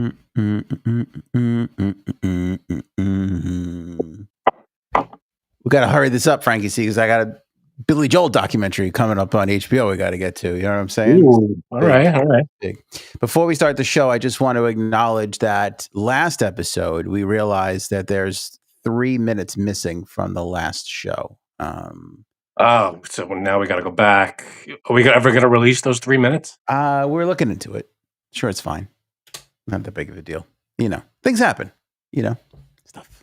We got to hurry this up, Frankie C, because I got a Billy Joel documentary coming up on HBO we got to get to. You know what I'm saying? Ooh, all right. Big. Before we start the show, I just want to acknowledge that last episode, we realized that there's 3 minutes missing from the last show. So now we got to go back. Are we ever going to release those 3 minutes? We're looking into it. Sure, it's fine. Not that big of a deal. You know, things happen. You know, stuff.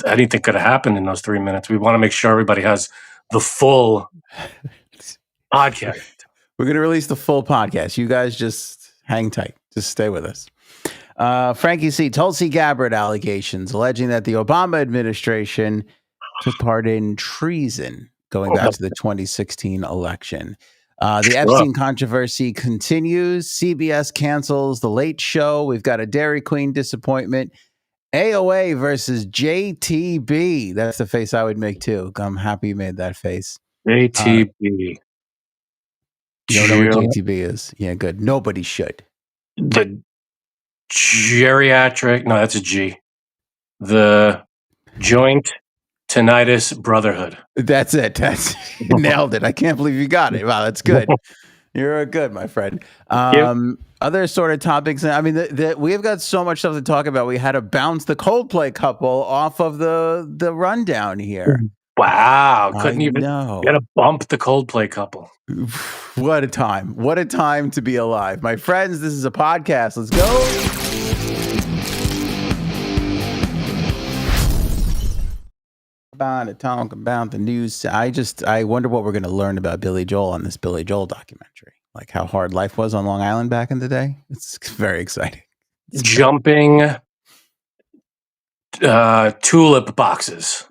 Anything could have happened in those 3 minutes. We want to make sure everybody has the full podcast. We're going to release the full podcast. You guys just hang tight. Just stay with us. Frankie C. Tulsi Gabbard allegations alleging that the Obama administration took part in treason going back to the 2016 election. The Epstein controversy continues. CBS cancels the Late Show. We've got a Dairy Queen disappointment. AOA versus JTB. That's the face I would make too. I'm happy you made that face. JTB. You don't know what JTB is? Yeah, good. Nobody should. The geriatric. No, that's a G. The Joint Tinnitus Brotherhood. That's it. That's nailed it. I can't believe you got it. Wow, that's good. You're good, my friend. Other sort of topics. I mean, we've got so much stuff to talk about. We had to bounce the Coldplay couple off of the rundown here. Wow. Couldn't even get a bump the Coldplay couple. What a time. What a time to be alive. My friends, this is a podcast. Let's go. Talk about the news. I wonder what we're going to learn about Billy Joel on this Billy Joel documentary. Like how hard life was on Long Island back in the day. It's very exciting. Jumping tulip boxes.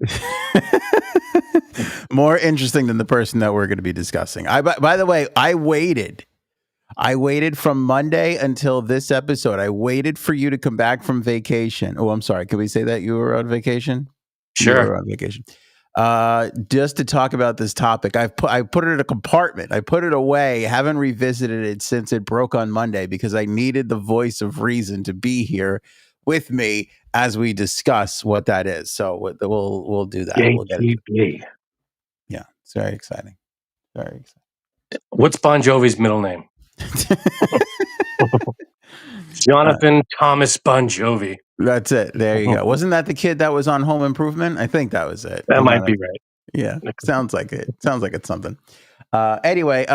More interesting than the person that we're going to be discussing. By the way, I waited from Monday until this episode. I waited for you to come back from vacation. Oh, I'm sorry. Can we say that you were on vacation? Sure. You were on vacation. Just to talk about this topic. I put it in a compartment. I put it away. Haven't revisited it since it broke on Monday because I needed the voice of reason to be here with me as we discuss what that is. So we'll do that. We'll get it. Yeah, it's very exciting. Very exciting. What's Bon Jovi's middle name? Jonathan Thomas Bon Jovi. That's it. There you go. Wasn't that the kid that was on Home Improvement? I think that was it. That might be right. Yeah, sounds like it. Sounds like it's something. Anyway,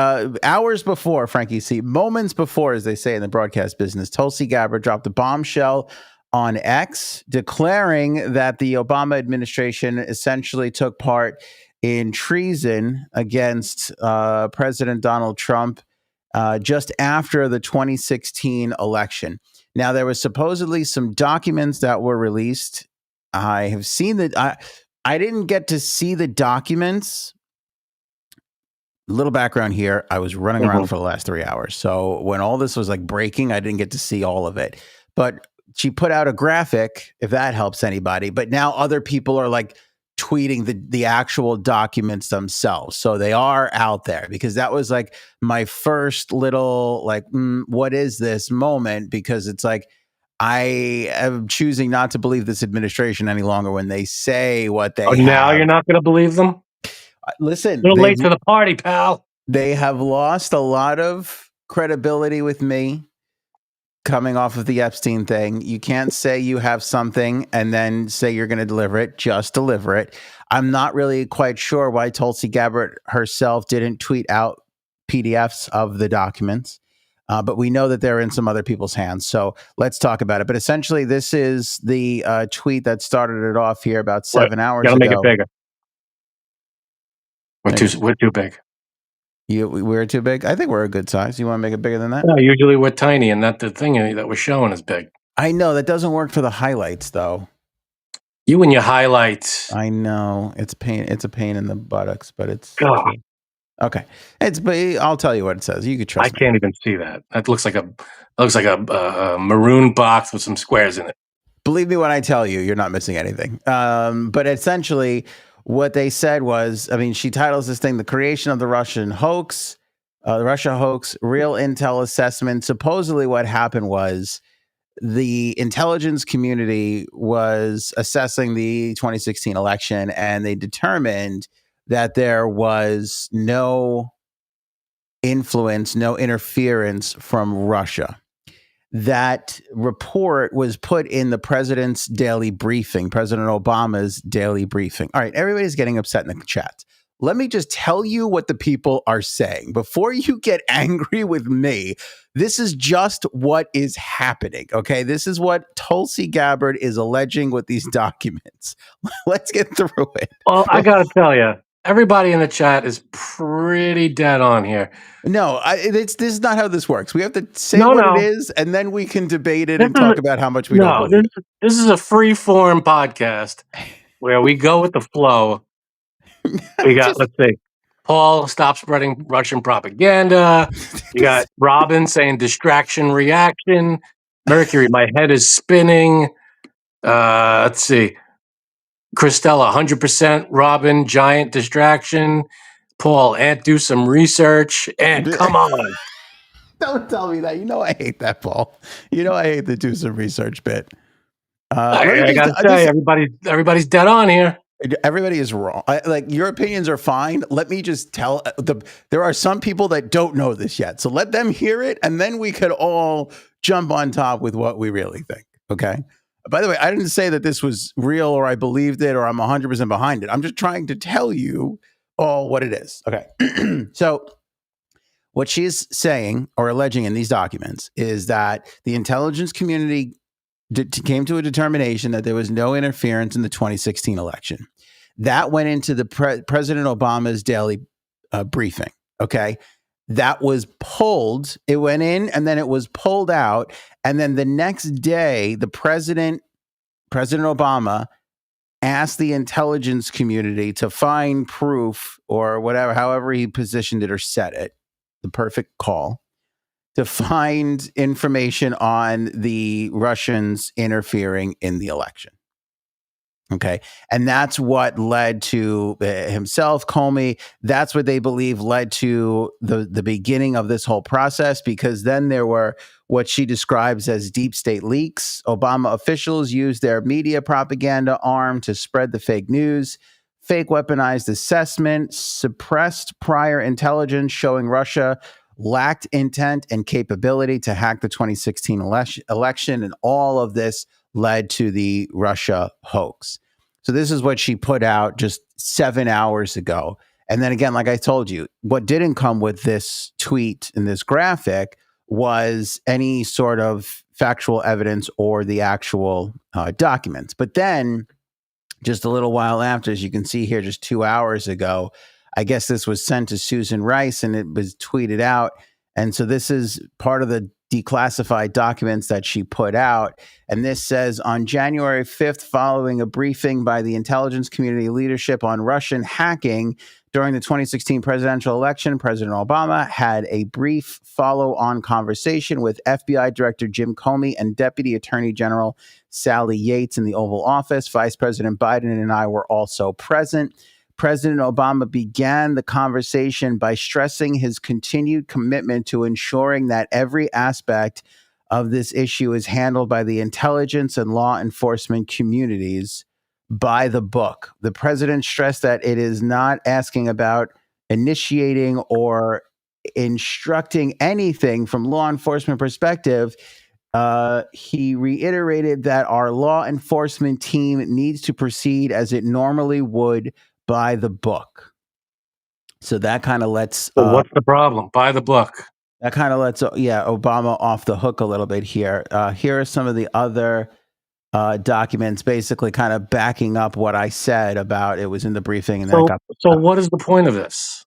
hours before, Frankie C, moments before, as they say in the broadcast business, Tulsi Gabbard dropped a bombshell on X, declaring that the Obama administration essentially took part in treason against President Donald Trump just after the 2016 election. Now, there was supposedly some documents that were released. I have seen that. I didn't get to see the documents. A little background here. I was running around for the last 3 hours. So when all this was like breaking, I didn't get to see all of it. But she put out a graphic, if that helps anybody. But now other people are like tweeting the actual documents themselves. So they are out there because that was like my first little like, what is this moment? Because it's like, I am choosing not to believe this administration any longer when they say what they now you're not going to believe them? Listen. A little late to the party, pal. They have lost a lot of credibility with me. Coming off of the Epstein thing, you can't say you have something and then say you're going to deliver it. Just deliver it. I'm not really quite sure why Tulsi Gabbard herself didn't tweet out PDFs of the documents, but we know that they're in some other people's hands. So let's talk about it. But essentially, this is the tweet that started it off here about 7 hours ago. Gotta make it bigger. We're too big. We're too big? I think we're a good size. You want to make it bigger than that? No, usually we're tiny, and that the thing that we're showing is big. I know. That doesn't work for the highlights, though. You and your highlights. I know. It's pain. It's a pain in the buttocks, but it's... God. Okay. But I'll tell you what it says. You could trust me. I can't even see that. That looks like a maroon box with some squares in it. Believe me when I tell you, you're not missing anything. But essentially... what they said was, I mean, she titles this thing, The Creation of the Russia Hoax, Real Intel Assessment. Supposedly what happened was the intelligence community was assessing the 2016 election, and they determined that there was no influence, no interference from Russia. That report was put in the president's daily briefing, President Obama's daily briefing. All right, everybody's getting upset in the chat. Let me just tell you what the people are saying. Before you get angry with me, this is just what is happening, okay? This is what Tulsi Gabbard is alleging with these documents. Let's get through it. Well, I got to tell you, everybody in the chat is pretty dead on here. No, this is not how this works. We have to say what it is, and then we can debate it and talk about how much we don't believe it. This is a free-form podcast where we go with the flow. We got, let's see, Paul, stop spreading Russian propaganda. You got Robin saying distraction reaction. Mercury, my head is spinning. Let's see. Christella, 100% Robin, giant distraction. Paul, Ant, do some research. Ant, come on. Don't tell me that. You know I hate that, Paul. You know I hate the do some research bit. I got to say, everybody's dead on here. Everybody is wrong. Like, your opinions are fine. Let me just tell there are some people that don't know this yet. So let them hear it, and then we could all jump on top with what we really think. Okay. By the way, I didn't say that this was real or I believed it or I'm 100% behind it. I'm just trying to tell you all what it is. Okay. So what she's saying or alleging in these documents is that the intelligence community came to a determination that there was no interference in the 2016 election. That went into the President Obama's daily briefing. Okay. That was pulled. It went in and then it was pulled out. And then the next day, President Obama asked the intelligence community to find proof or whatever, however he positioned it or said it, the perfect call, to find information on the Russians interfering in the election. Okay. And that's what led to himself, Comey. That's what they believe led to the beginning of this whole process, because then there were what she describes as deep state leaks. Obama officials used their media propaganda arm to spread the fake news, fake weaponized assessment, suppressed prior intelligence showing Russia lacked intent and capability to hack the 2016 election. And all of this led to the Russia hoax. So this is what she put out just 7 hours ago. And then again, like I told you, what didn't come with this tweet and this graphic was any sort of factual evidence or the actual documents. But then just a little while after, as you can see here, just 2 hours ago, I guess this was sent to Susan Rice and it was tweeted out. And so this is part of the declassified documents that she put out. And this says, on January 5th, following a briefing by the intelligence community leadership on Russian hacking during the 2016 presidential election, President Obama had a brief follow-on conversation with FBI Director Jim Comey and Deputy Attorney General Sally Yates in the Oval Office. Vice President Biden and I were also present. President Obama began the conversation by stressing his continued commitment to ensuring that every aspect of this issue is handled by the intelligence and law enforcement communities by the book. The president stressed that it is not asking about initiating or instructing anything from law enforcement perspective. He reiterated that our law enforcement team needs to proceed as it normally would by the book. So that kind of lets... So what's the problem? By the book. That kind of lets, Obama off the hook a little bit here. Here are some of the other documents basically kind of backing up what I said about it was in the briefing. And then so what is the point of this?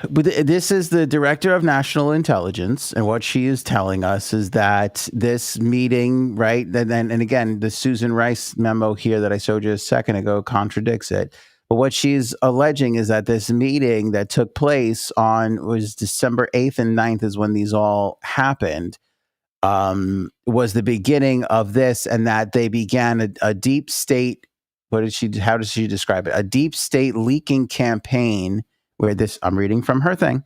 But this is the director of national intelligence, and what she is telling us is that this meeting, right, and again, the Susan Rice memo here that I showed you a second ago contradicts it. But what she's alleging is that this meeting that took place was December 8th and 9th is when these all happened, was the beginning of this, and that they began a deep state, how does she describe it? A deep state leaking campaign where I'm reading from her thing,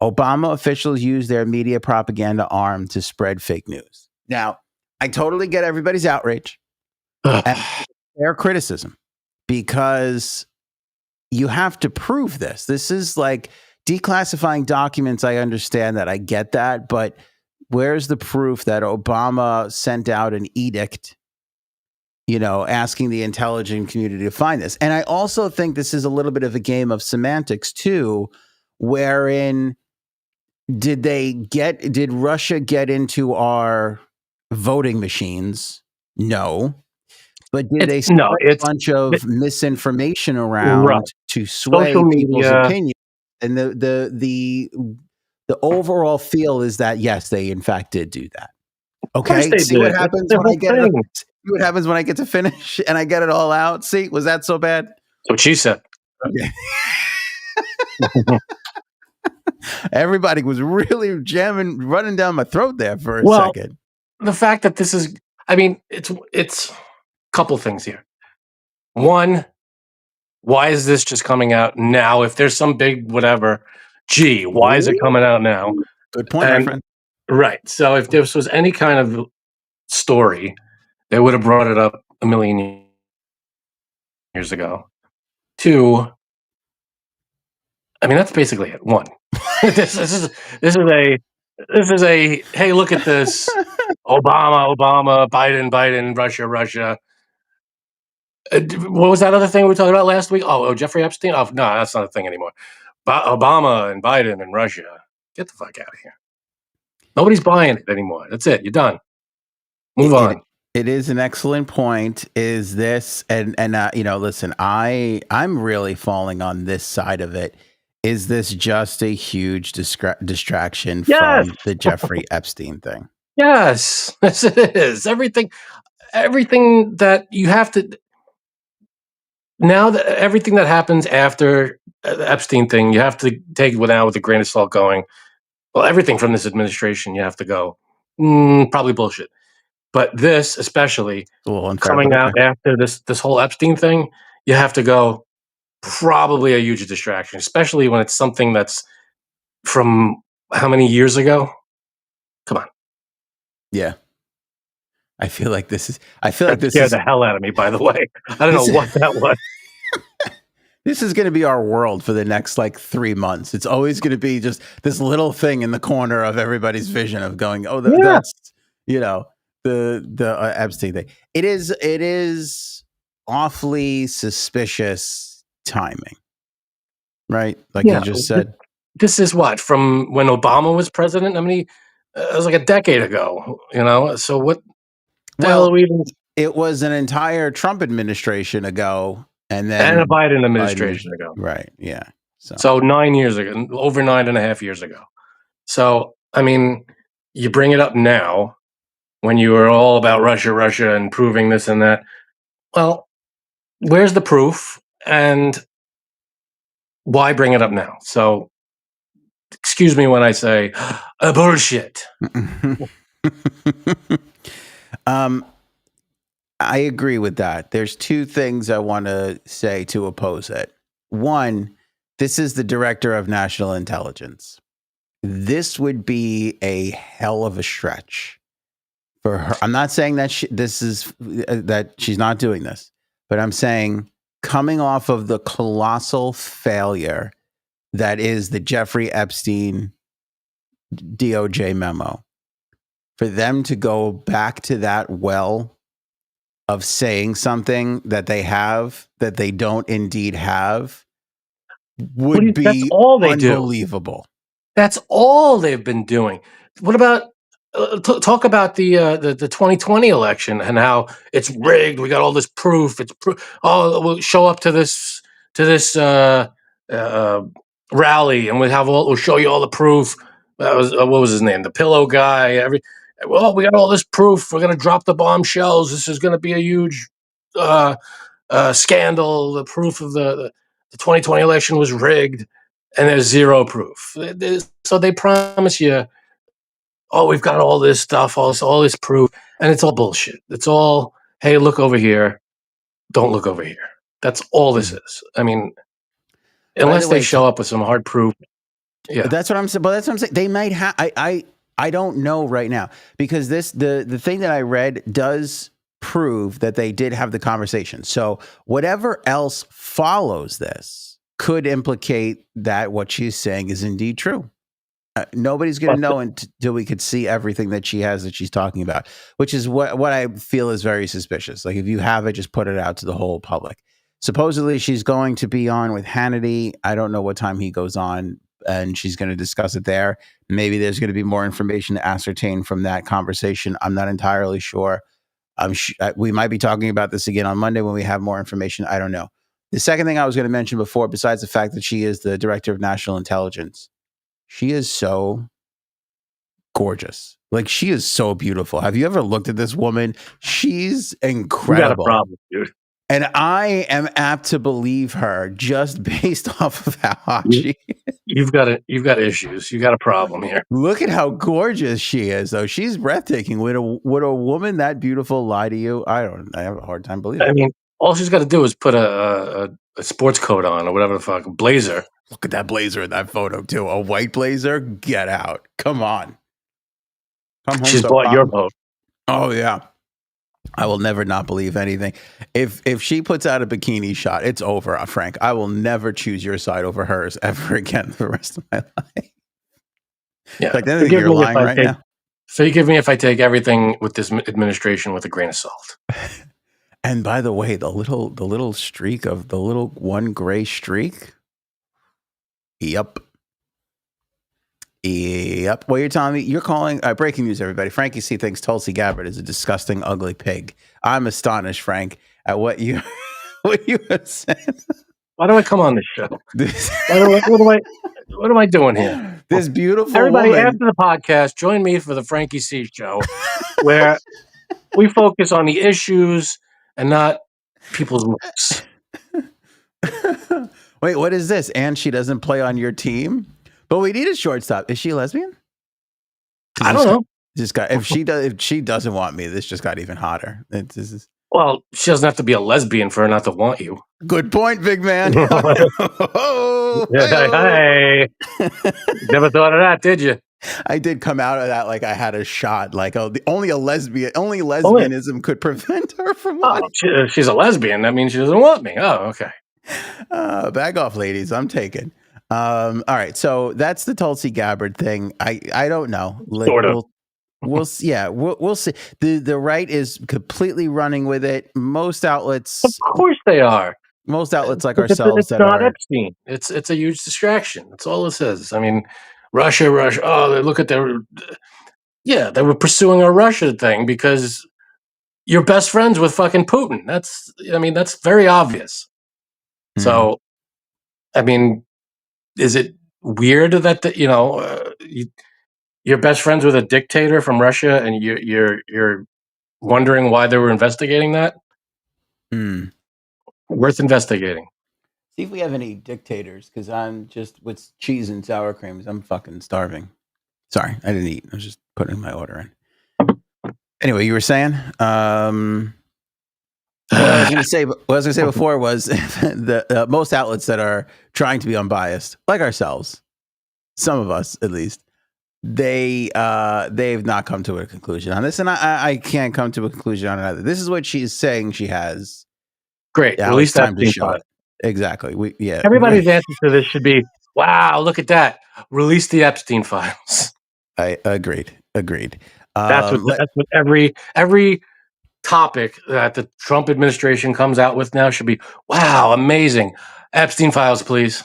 Obama officials use their media propaganda arm to spread fake news. Now, I totally get everybody's outrage and their criticism because you have to prove this. This is like declassifying documents. I understand that. I get that. But where's the proof that Obama sent out an edict, asking the intelligence community to find this? And I also think this is a little bit of a game of semantics, too, wherein did Russia get into our voting machines? No. But did they spread a bunch of misinformation around to sway people's opinion? And the overall feel is that, yes, they in fact did do that. Okay. See what happens when I get to finish and I get it all out. See, was that so bad? That's what she said. Okay. Everybody was really running down my throat there for a second. The fact that this is, it's a couple things here. One, why is this just coming out now? If there's some big whatever, why is it coming out now? Good point, my friend. Right. So if this was any kind of story, they would have brought it up a million years ago. Two, that's basically it. One, this is a hey, look at this, Obama, Biden, Russia. What was that other thing we were talking about last week? Oh, Jeffrey Epstein. Oh, no, that's not a thing anymore. Obama and Biden and Russia. Get the fuck out of here. Nobody's buying it anymore. That's it. You're done. Move on. It is an excellent point. Is this and listen, I'm really falling on this side of it. Is this just a huge distraction from the Jeffrey Epstein thing? Yes, yes, it is. Everything that you have to now, that everything that happens after the Epstein thing, you have to take it with a grain of salt. Going, well, everything from this administration, you have to go, probably bullshit. But this, especially coming out after this whole Epstein thing, you have to go, probably a huge distraction, especially when it's something that's from how many years ago? Come on. Yeah. I feel like this scared the hell out of me, by the way. I don't know what that was. This is going to be our world for the next 3 months. It's always going to be just this little thing in the corner of everybody's vision of going, that's, the Epstein thing. It is awfully suspicious timing, right? You just said. This is what, from when Obama was president? It was like a decade ago, So what? It was an entire Trump administration ago, and a Biden administration ago. Right? Yeah. So 9 years ago, over 9.5 years ago. So you bring it up now when you were all about Russia, and proving this and that. Well, where's the proof, and why bring it up now? So, excuse me when I say bullshit. I agree with that. There's two things I want to say to oppose it. One, this is the director of national intelligence. This would be a hell of a stretch for her. I'm not saying that that she's not doing this, but I'm saying coming off of the colossal failure that is the Jeffrey Epstein DOJ memo, for them to go back to that well of saying something that they don't indeed have would be unbelievable. That's all they've been doing. What about talk about the 2020 election and how it's rigged? We got all this proof. We'll show up to this rally and we'll show you all the proof. That was what was his name? The pillow guy. We got all this proof. We're going to drop the bombshells. This is going to be a huge scandal. The proof of the 2020 election was rigged, and there's zero proof. So they promise you, we've got all this stuff, all this proof, and it's all bullshit. It's all, hey, look over here. Don't look over here. That's all this is. Unless they show up with some hard proof. Yeah. That's what I'm saying. But that's what I'm saying. They might have. I don't know right now because the thing that I read does prove that they did have the conversation. So whatever else follows this could implicate that what she's saying is indeed true. Nobody's going to know until we could see everything that she has that she's talking about, which is what I feel is very suspicious. Like if you have it, just put it out to the whole public. Supposedly she's going to be on with Hannity. I don't know what time he goes on, and she's going to discuss it there. Maybe there's going to be more information to ascertain from that conversation. I'm not entirely sure. We might be talking about this again on Monday when we have more information. I don't know. The second thing I was going to mention before, besides the fact that she is the director of national intelligence, she is so gorgeous. Like she is so beautiful. Have you ever looked at this woman? She's incredible. You got a problem, dude. And I am apt to believe her just based off of how hot she is. You've got issues. You got a problem here. Look at how gorgeous she is, though. She's breathtaking. Would a woman that beautiful lie to you? I have a hard time believing it. I mean, all she's got to do is put a sports coat on or whatever the fuck, a blazer. Look at that blazer in that photo, too. A white blazer? Get out. Come on. Come home. She's bought your vote. Oh, yeah. I will never not believe anything. If she puts out a bikini shot, it's over, Frank. I will never choose your side over hers ever again for the rest of my life. Yeah, like then you're lying right now. Forgive me if I take everything with this administration with a grain of salt. And by the way, the little streak of the little one gray streak. Yep. Well, you're telling me you're calling breaking news, everybody. Frankie C thinks Tulsi Gabbard is a disgusting, ugly pig. I'm astonished, Frank, at what you have said. Why do I come on this show? What am I doing here? This beautiful everybody woman. After the podcast, join me for the Frankie C show, where we focus on the issues and not people's looks. Wait, what is this? And she doesn't play on your team? But we need a shortstop. Is she lesbian? I don't know. If she doesn't want me, this just got even hotter. Well, she doesn't have to be a lesbian for her not to want you. Good point, big man. Hey. Never thought of that, did you? I did come out of that like I had a shot. Like, only lesbianism could prevent her from wanting. She's a lesbian. That means she doesn't want me. Oh, okay. Back off, ladies. I'm taken. All right, so that's the Tulsi Gabbard thing. I don't know. Sort of. We'll see. Yeah, we'll see. The right is completely running with it. Most outlets, of course, they are. Most outlets like ourselves. It's not Epstein. It's a huge distraction. That's all it says. I mean, Russia. Oh, they look at their. Yeah, they were pursuing a Russia thing because you're best friends with fucking Putin. That's very obvious. Mm-hmm. So, I mean. Is it weird that you're best friends with a dictator from Russia and you're wondering why they were investigating that? Worth investigating. See if we have any dictators, because I'm just with cheese and sour creams. I'm fucking starving. Sorry, I didn't eat. I was just putting my order in. Anyway, you were saying. What I was going to say before was the most outlets that are trying to be unbiased, like ourselves, some of us at least, they've not come to a conclusion on this, and I can't come to a conclusion on it either. This is what she's saying she has. Great, at least time to show it. Exactly. Everybody's answer to this should be, "Wow, look at that! Release the Epstein files." I agreed. That's what every topic that the Trump administration comes out with now should be, wow, amazing. Epstein files, please.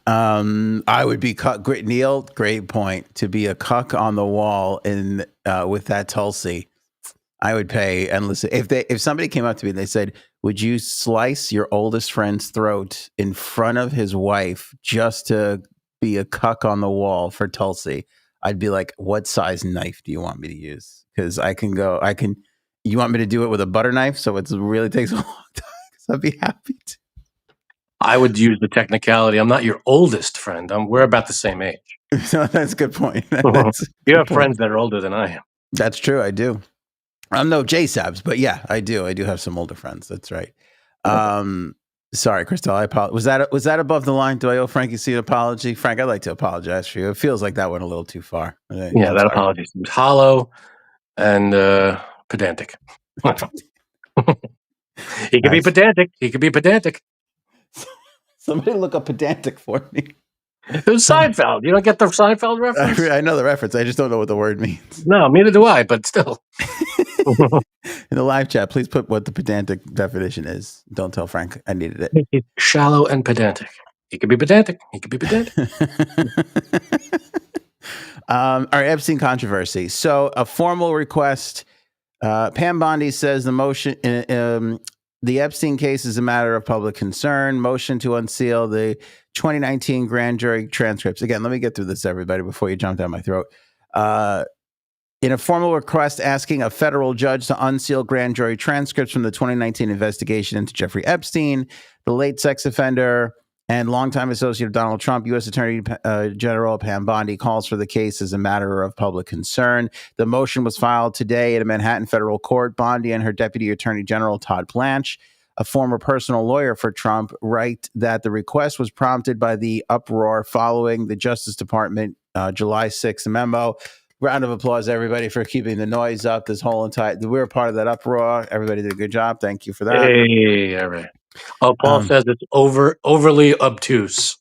I would be great, Neil. Great point. To be a cuck on the wall with that Tulsi, I would pay endless. If somebody came up to me and they said, "Would you slice your oldest friend's throat in front of his wife just to be a cuck on the wall for Tulsi?" I'd be like, "What size knife do you want me to use? Because you want me to do it with a butter knife? So it really takes a long time." So I'd be happy to. I would use the technicality. I'm not your oldest friend. We're about the same age. No, that's a good point. You have friends that are older than I am. That's true. I do. I'm no J-Sabs, but yeah, I do. I do have some older friends. That's right. Sorry, Christelle. I apologize. Was that above the line? Do I owe Frankie C an apology? Frank, I'd like to apologize for you. It feels like that went a little too far. Yeah, I'm that sorry. apology seems hollow and pedantic. He could be Nice. pedantic. He could be pedantic. Somebody look up pedantic for me. Who's Seinfeld? You don't get the Seinfeld reference? I know the reference. I just don't know what the word means. No, neither do I, but still. In the live chat, please put what the pedantic definition is. Don't tell Frank I needed it. He's shallow and pedantic. He could be pedantic. He could be pedantic. All right, Epstein controversy. So a formal request. Pam Bondi says the motion, the Epstein case is a matter of public concern. Motion to unseal the 2019 grand jury transcripts. Again, let me get through this, everybody, before you jump down my throat. In a formal request asking a federal judge to unseal grand jury transcripts from the 2019 investigation into Jeffrey Epstein, the late sex offender and longtime associate of Donald Trump, U.S. Attorney General Pam Bondi calls for the case as a matter of public concern. The motion was filed today at a Manhattan federal court. Bondi and her Deputy Attorney General Todd Blanche, a former personal lawyer for Trump, write that the request was prompted by the uproar following the Justice Department July 6th memo. Round of applause, everybody, for keeping the noise up this whole entire. We were part of that uproar. Everybody did a good job. Thank you for that. Hey, all right. Oh, Paul says it's overly obtuse. Does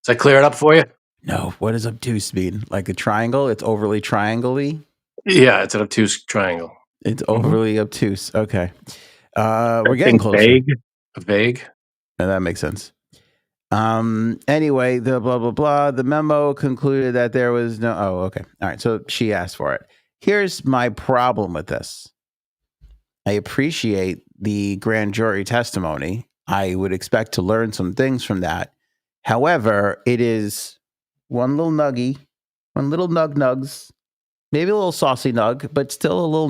that clear it up for you? No. What does obtuse mean? Like a triangle? It's overly triangle-y? Yeah, it's an obtuse triangle. It's overly obtuse. Okay. We're getting closer. Vague. No, that makes sense. Anyway, the blah, blah, blah. The memo concluded that there was no. Oh, okay. All right. So she asked for it. Here's my problem with this. I appreciate the grand jury testimony. I would expect to learn some things from that. However, it is one little nuggy, one little nugs, maybe a little saucy nug, but still a little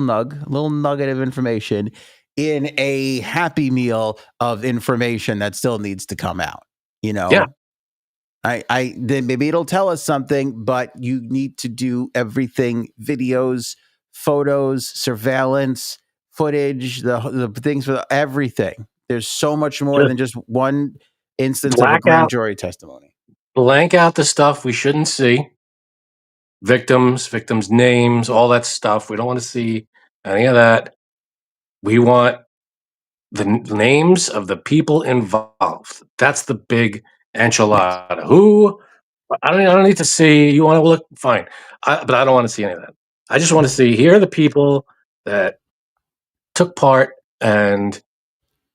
nugget of information in a happy meal of information that still needs to come out. You know, yeah. Then maybe it'll tell us something, but you need to do everything: videos, photos, surveillance, footage, the things for everything. There's so much more than just one instance of a grand jury testimony. Blank out the stuff we shouldn't see. Victims' names, all that stuff. We don't want to see any of that. We want the names of the people involved. That's the big enchilada. Yes. Who? I don't need to see. You want to look? Fine. But I don't want to see any of that. I just want to see, here are the people that took part and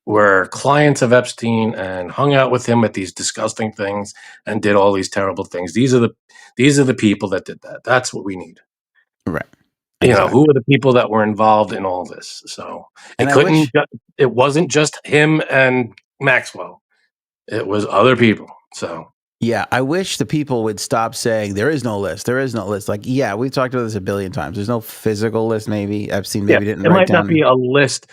were clients of Epstein and hung out with him at these disgusting things and did all these terrible things. These are the people that did that. That's what we need. Right. Exactly. You know, who are the people that were involved in all this? So it wasn't just him and Maxwell. It was other people. So yeah, I wish the people would stop saying there is no list. There is no list. Like, yeah, we've talked about this a billion times. There's no physical list. Maybe Epstein didn't write down. It might not be a list,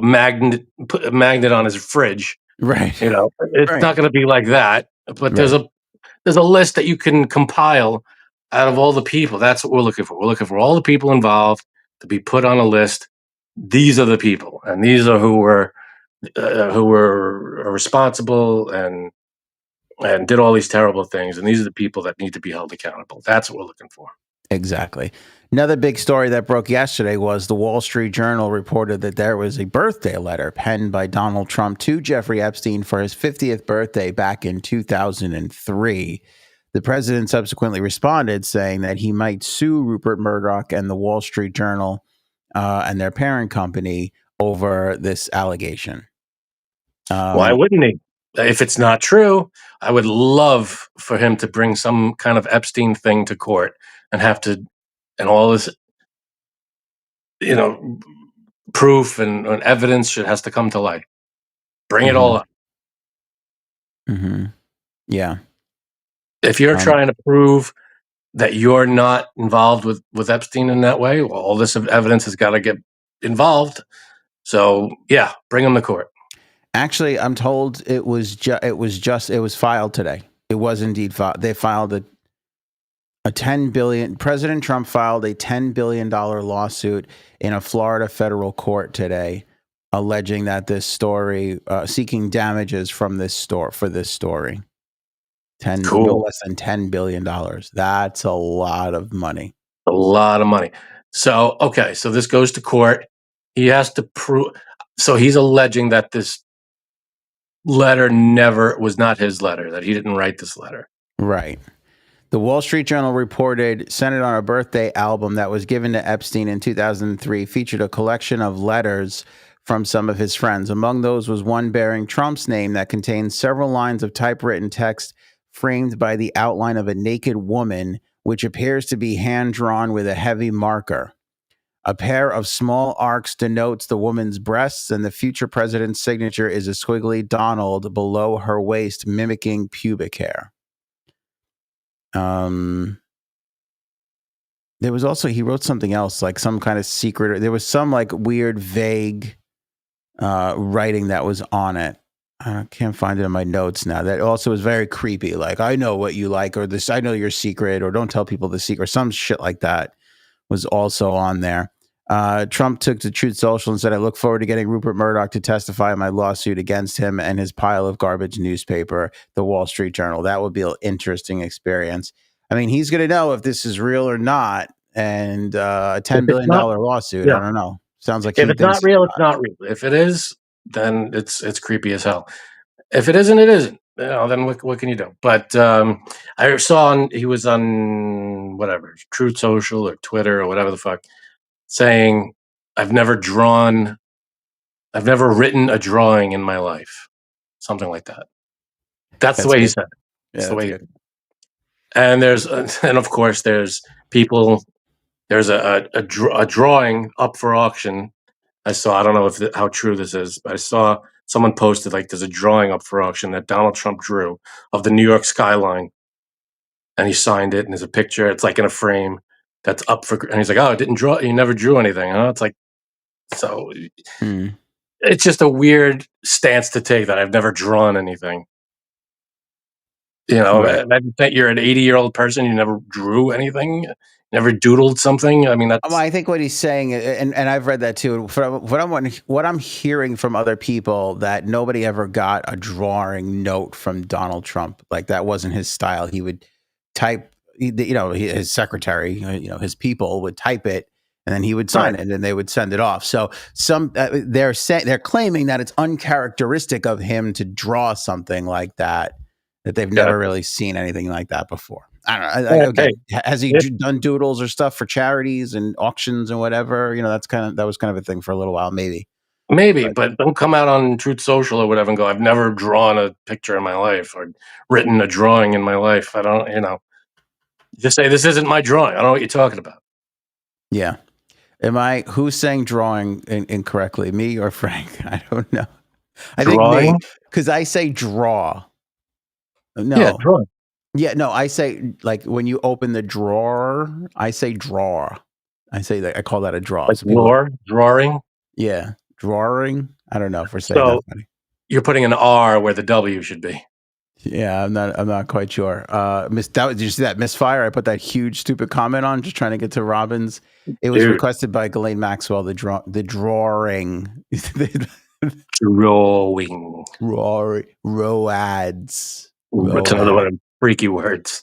magnet on his fridge. Right. You know, it's not going to be like that. But there's a list that you can compile out of all the people. That's what we're looking for. We're looking for all the people involved to be put on a list. These are the people, and these are who were responsible and did all these terrible things. And these are the people that need to be held accountable. That's what we're looking for. Exactly. Another big story that broke yesterday was the Wall Street Journal reported that there was a birthday letter penned by Donald Trump to Jeffrey Epstein for his 50th birthday back in 2003. The president subsequently responded saying that he might sue Rupert Murdoch and the Wall Street Journal and their parent company over this allegation. Why wouldn't he? If it's not true, I would love for him to bring some kind of Epstein thing to court and and all this, proof and evidence has to come to light. Bring it all up. Mm-hmm. Yeah. If you're trying to prove that you're not involved with Epstein in that way, well, all this evidence has got to get involved. So yeah, bring him to court. Actually, I'm told it was filed today. It was indeed filed. They filed a $10 billion. President Trump filed a $10 billion lawsuit in a Florida federal court today alleging that this story, seeking damages from this store for this story. No less than $10 billion. That's a lot of money. A lot of money. So, okay, so this goes to court. He has to prove. So he's alleging that this letter was not his letter, that he didn't write this letter. Right. The Wall Street Journal reported, sent it on a birthday album that was given to Epstein in 2003, featured a collection of letters from some of his friends. Among those was one bearing Trump's name that contained several lines of typewritten text framed by the outline of a naked woman, which appears to be hand-drawn with a heavy marker. A pair of small arcs denotes the woman's breasts, and the future president's signature is a squiggly Donald below her waist, mimicking pubic hair. There was also, he wrote something else, like some kind of secret. There was some like weird, vague writing that was on it. I can't find it in my notes now. That also was very creepy. Like, I know what you like, or this, I know your secret, or don't tell people the secret, or some shit like that was also on there. Trump took to Truth Social and said, I look forward to getting Rupert Murdoch to testify in my lawsuit against him and his pile of garbage newspaper, the Wall Street Journal. That would be an interesting experience. I mean, he's going to know if this is real or not. And a $10 billion lawsuit, I don't know. Sounds like if it's not real, it's not real. If it is, then it's creepy as hell. If it isn't, it isn't. You know, then what can you do? But I saw he was on whatever, Truth Social or Twitter or whatever the fuck, saying, I've never written a drawing in my life. Something like that. That's the way he said it. That's the way he. And of course there's people. There's a drawing up for auction. I don't know how true this is, but I saw someone posted, like, there's a drawing up for auction that Donald Trump drew of the New York skyline, and he signed it, and there's a picture. It's like in a frame that's up for, and he's like, oh, I didn't draw. You never drew anything, huh? It's like, so it's just a weird stance to take that I've never drawn anything. You know, imagine that you're an 80-year-old person, you never drew anything, never doodled something. I mean, that's. Well, I think what he's saying, and I've read that too. What I'm hearing from other people, that nobody ever got a drawing note from Donald Trump. Like, that wasn't his style. He would type, his secretary, his people would type it, and then he would sign it, and then they would send it off. So they're claiming that it's uncharacteristic of him to draw something like that they've never really seen anything like that before. I don't know. Has he done doodles or stuff for charities and auctions and whatever? That was kind of a thing for a little while, maybe. But don't come out on Truth Social or whatever and go, I've never drawn a picture in my life or written a drawing in my life. I don't, just say, this isn't my drawing. I don't know what you're talking about. Yeah. Who's saying drawing incorrectly? Me or Frank? I don't know. I think me, because I say draw. No. Yeah, drawing. Yeah, no, I say, like, when you open the drawer, I say drawer. I say that, I call that a draw. Like drawing? Yeah, drawing. I don't know if we're saying that funny. You're putting an R where the W should be. Yeah, I'm not quite sure. Did you see that misfire? I put that huge stupid comment on, just trying to get to Robbins. It was requested by Ghislaine Maxwell. The drawing. Roads. What's another one of freaky words?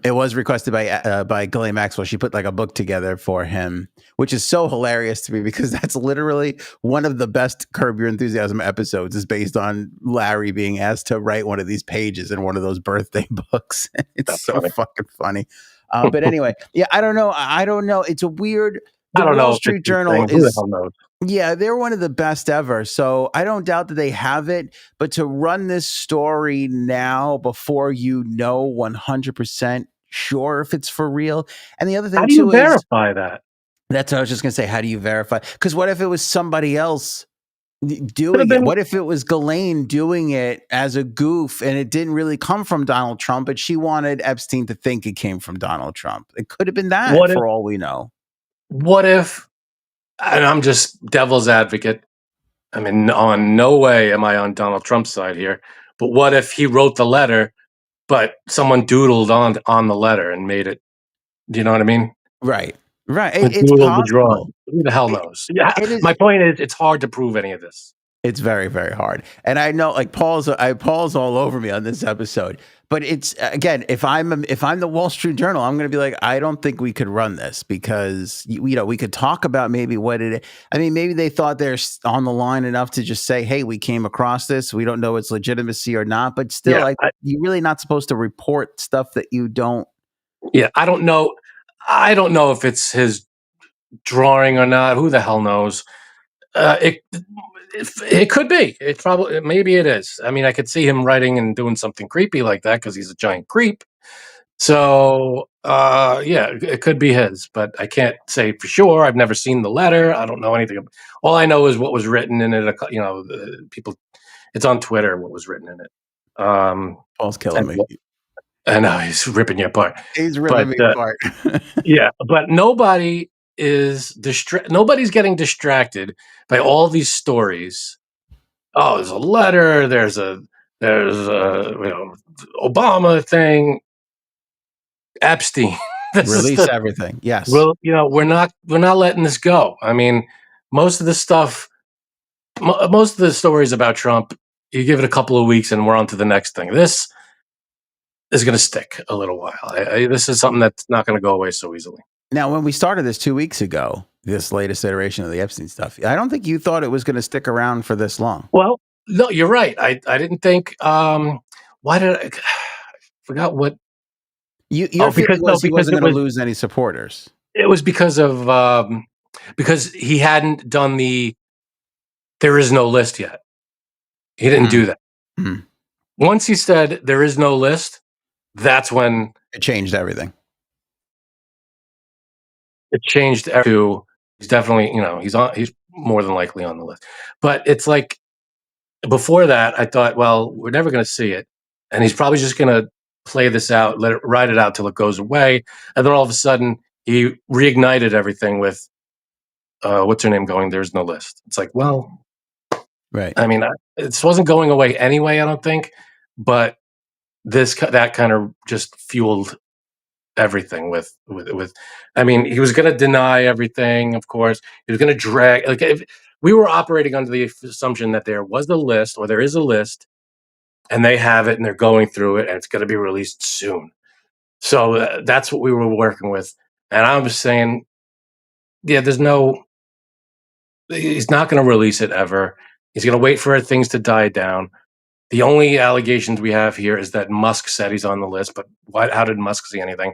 It was requested by Ghislaine Maxwell. She put like a book together for him, which is so hilarious to me, because that's literally one of the best Curb Your Enthusiasm episodes, is based on Larry being asked to write one of these pages in one of those birthday books. It's so fucking funny. But anyway, yeah, I don't know. It's a weird. The Wall Street Journal is. Yeah, they're one of the best ever. So I don't doubt that they have it. But to run this story now before 100% sure if it's for real. And the other thing, how do you verify that? That's what I was just going to say. How do you verify? Because what if it was somebody else doing it? What if it was Ghislaine doing it as a goof and it didn't really come from Donald Trump, but she wanted Epstein to think it came from Donald Trump? It could have been that, for all we know. What if, and I'm just devil's advocate, I mean, no way am I on Donald Trump's side here, but what if he wrote the letter, but someone doodled on the letter and made it, do you know what I mean? Right. It's possible. Who the hell knows? Yeah, It is. my point is, it's hard to prove any of this. It's very, very hard. And I know, like, Paul's all over me on this episode. But it's, again, if I'm the Wall Street Journal, I'm going to be like, I don't think we could run this because we could talk about maybe what it. I mean, maybe they thought they're on the line enough to just say, hey, we came across this. We don't know its legitimacy or not. But still, you're really not supposed to report stuff that you don't. Yeah, I don't know. I don't know if it's his drawing or not. Who the hell knows? It could be. It probably, maybe it is. I mean, I could see him writing and doing something creepy like that because he's a giant creep. So, yeah, it could be his, but I can't say for sure. I've never seen the letter. I don't know anything. All I know is what was written in it. People. It's on Twitter. What was written in it. Paul's killing me. I know he's ripping you apart. He's ripping me apart. Yeah, but nobody is nobody's getting distracted by all these stories. Oh, there's a letter. There's a Obama thing. Epstein. Release everything. Yes. Well, we're not letting this go. I mean, most of the stuff, most of the stories about Trump, you give it a couple of weeks and we're on to the next thing. This is going to stick a little while. This is something that's not going to go away so easily. Now, when we started this 2 weeks ago, this latest iteration of the Epstein stuff, I don't think you thought it was going to stick around for this long. Well, no, you're right. I didn't think. Why did I forgot what? Your feeling was he wasn't going to lose any supporters. It was because he hadn't done there is no list yet. He didn't do that. Mm. Once he said there is no list, that's when it changed everything. It changed to he's definitely, he's more than likely on the list. But it's like before that, I thought, well, we're never going to see it. And he's probably just going to play this out, ride it out till it goes away. And then all of a sudden he reignited everything with, what's her name going, there's no list. It's like, well, right. I mean, it wasn't going away anyway, I don't think. But that kind of just fueled everything with I mean, he was going to deny everything, of course. He was going to drag, like, if we were operating under the assumption that there was a list, or there is a list, and they have it and they're going through it and it's going to be released soon. So that's what we were working with. And I was saying, yeah, he's not going to release it ever. He's going to wait for things to die down. The only allegations we have here is that Musk said he's on the list, but how did Musk see anything?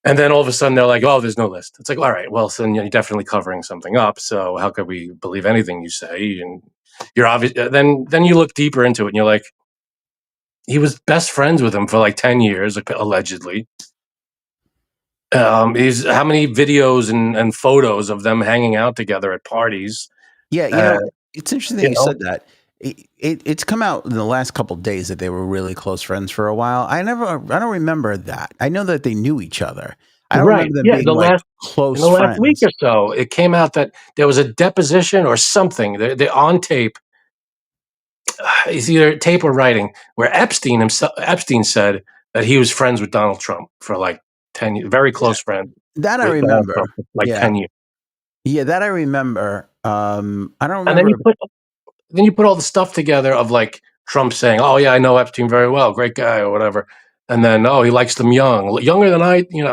And then all of a sudden they're like, oh, there's no list. It's like, all right, well, so you're definitely covering something up. So how could we believe anything you say? And you're obvious. Then you look deeper into it and you're like, he was best friends with him for like 10 years, allegedly. How many videos and photos of them hanging out together at parties? Yeah, it's interesting that you said that. It's come out in the last couple of days that they were really close friends for a while. I don't remember that. I know that they knew each other. I don't remember them being close friends. In the last week or so, it came out that there was a deposition or something. They're on tape. It's either tape or writing, where Epstein said that he was friends with Donald Trump for like 10 years, very close friend. That I remember. Like 10 years. Yeah, that I remember. I don't remember. And then you put all the stuff together of like Trump saying, oh yeah, I know Epstein very well, great guy or whatever. And then, oh, he likes them younger than I, he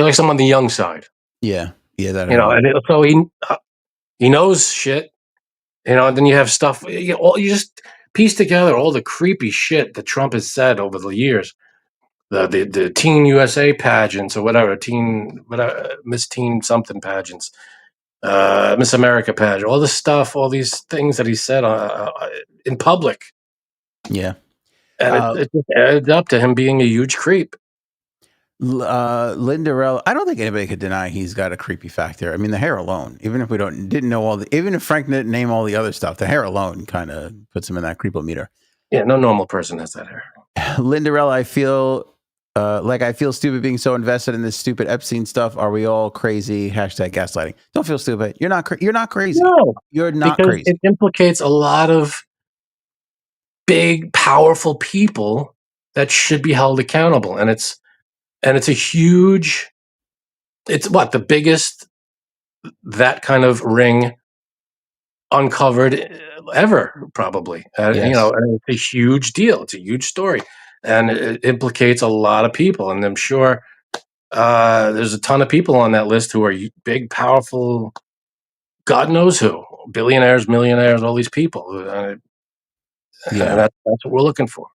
likes them on the young side. Yeah. That so he knows shit. And then you have stuff. You just piece together all the creepy shit that Trump has said over the years. The Teen USA pageants or whatever, Miss Teen something pageants, Miss America pageant, all this stuff, all these things that he said in public. Yeah, and it just adds up to him being a huge creep. Lindarell, I don't think anybody could deny he's got a creepy factor. I mean, the hair alone, even if we didn't know even if Frank didn't name all the other stuff, the hair alone kind of puts him in that creepometer. Yeah, no normal person has that hair. Lindarell, I feel stupid being so invested in this stupid Epstein stuff. Are we all crazy? Hashtag gaslighting. Don't feel stupid. You're not crazy. No, you're not because crazy. It implicates a lot of big, powerful people that should be held accountable, and it's the biggest that kind of ring uncovered ever, probably. Yes. And it's a huge deal. It's a huge story, and it implicates a lot of people. And I'm sure there's a ton of people on that list who are big, powerful, God knows who, billionaires, millionaires, all these people. And Yeah. that's what we're looking for.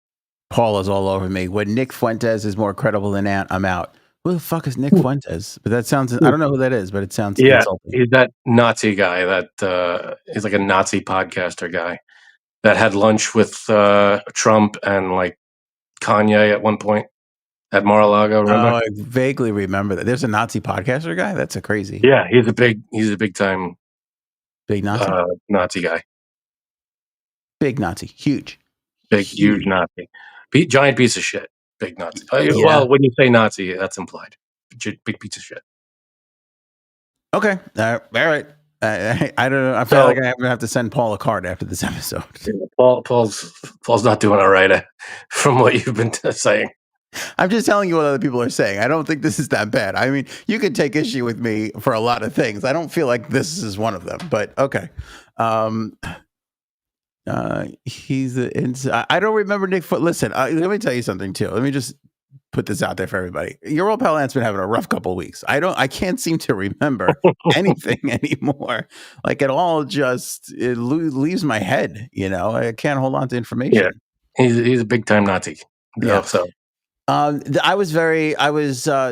Paul is all over me. When Nick Fuentes is more credible than Ant, I'm out. Who the fuck is Nick Fuentes? But that sounds, I don't know who that is, but it sounds Yeah, insulting. he's that Nazi guy that he's like a Nazi podcaster guy that had lunch with Trump and like Kanye at one point at Mar-a-Lago. Oh, Remember? I vaguely remember that. There's a Nazi podcaster guy? That's a crazy. Yeah, he's a big time Big Nazi? Nazi guy, Big Nazi. Huge. big huge Huge. Nazi, giant piece of shit, big Nazi. Yeah. Well, when you say Nazi, that's implied. Big piece of shit. Okay. All right. I don't know. I feel like I'm going to have to send Paul a card after this episode. Yeah, Paul's not doing all right from what you've been saying. I'm just telling you what other people are saying. I don't think this is that bad. I mean, you could take issue with me for a lot of things. I don't feel like this is one of them, but okay. I don't remember Nick Foot. Listen, let me tell you something too. Let me just put this out there for everybody. Your old pal Ant's been having a rough couple of weeks. I can't seem to remember anything anymore. Like it all just leaves my head. I can't hold on to information. Yeah, he's a big time Nazi. Yeah. So I was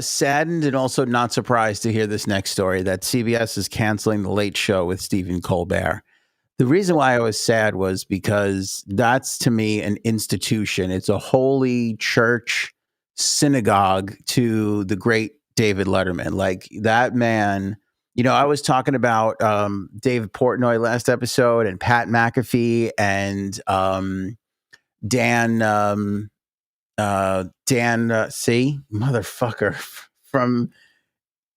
saddened and also not surprised to hear this next story that CBS is canceling the Late Show with Stephen Colbert. The reason why I was sad was because that's to me an institution. It's a holy church synagogue to the great David Letterman. Like that man, I was talking about David Portnoy last episode and Pat McAfee and Dan C motherfucker from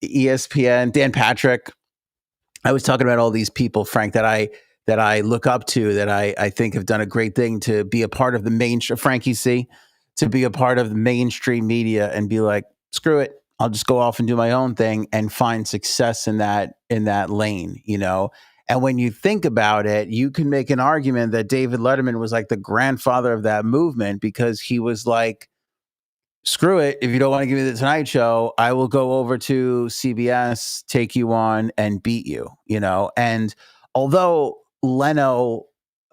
ESPN, Dan Patrick. I was talking about all these people, Frank, that I look up to, that I think have done a great thing to be a part of the mainstream. Frankie C, to be a part of the mainstream media and be like, screw it, I'll just go off and do my own thing and find success in that lane, And when you think about it, you can make an argument that David Letterman was like the grandfather of that movement because he was like, screw it. If you don't want to give me the Tonight Show, I will go over to CBS, take you on and beat you, And although Leno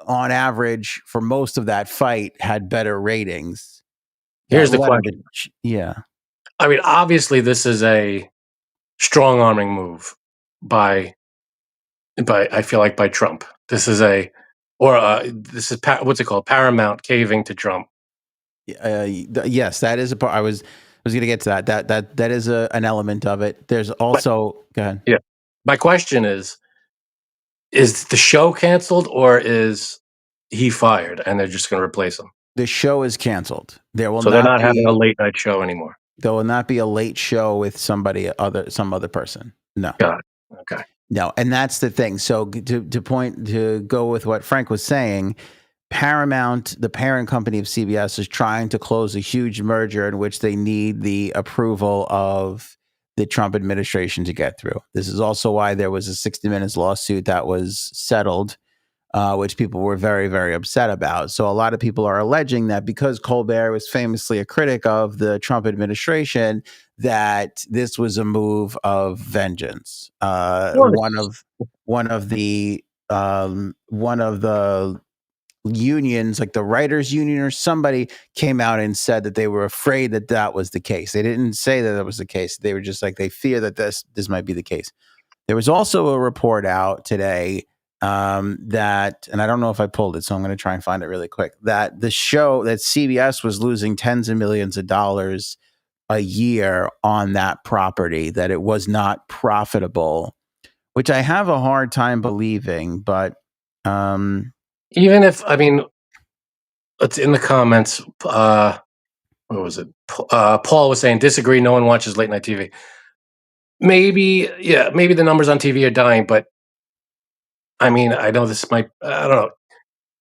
on average for most of that fight had better ratings. Here's the question. Yeah. I mean, obviously this is a strong arming move by I feel like by Trump. This is what's it called? Paramount caving to Trump. Yes, that is a part. I was going to get to that. That is an element of it. There's also go ahead. Yeah. My question is the show canceled or is he fired and they're just going to replace him? The show is canceled. They're not having a late night show anymore. There will not be a late show with some other person. No. Got it. Okay. No, and that's the thing. So to go with what Frank was saying, Paramount, the parent company of CBS, is trying to close a huge merger in which they need the approval of the Trump administration to get through. This is also why there was a 60 Minutes lawsuit that was settled, which people were very, very upset about. So a lot of people are alleging that because Colbert was famously a critic of the Trump administration, that this was a move of vengeance. One of the unions, like the writers union or somebody, came out and said that they were afraid that was the case. They didn't say that was the case. They were just like, they fear that this might be the case. There was also a report out today that, and I don't know if I pulled it, so I'm going to try and find it really quick, that the show, that CBS was losing tens of millions of dollars a year on that property, that it was not profitable, which I have a hard time believing, but even if, I mean, it's in the comments. What was it? Paul was saying, disagree, no one watches late night TV. Maybe the numbers on TV are dying, but I mean, I know this might, I don't know,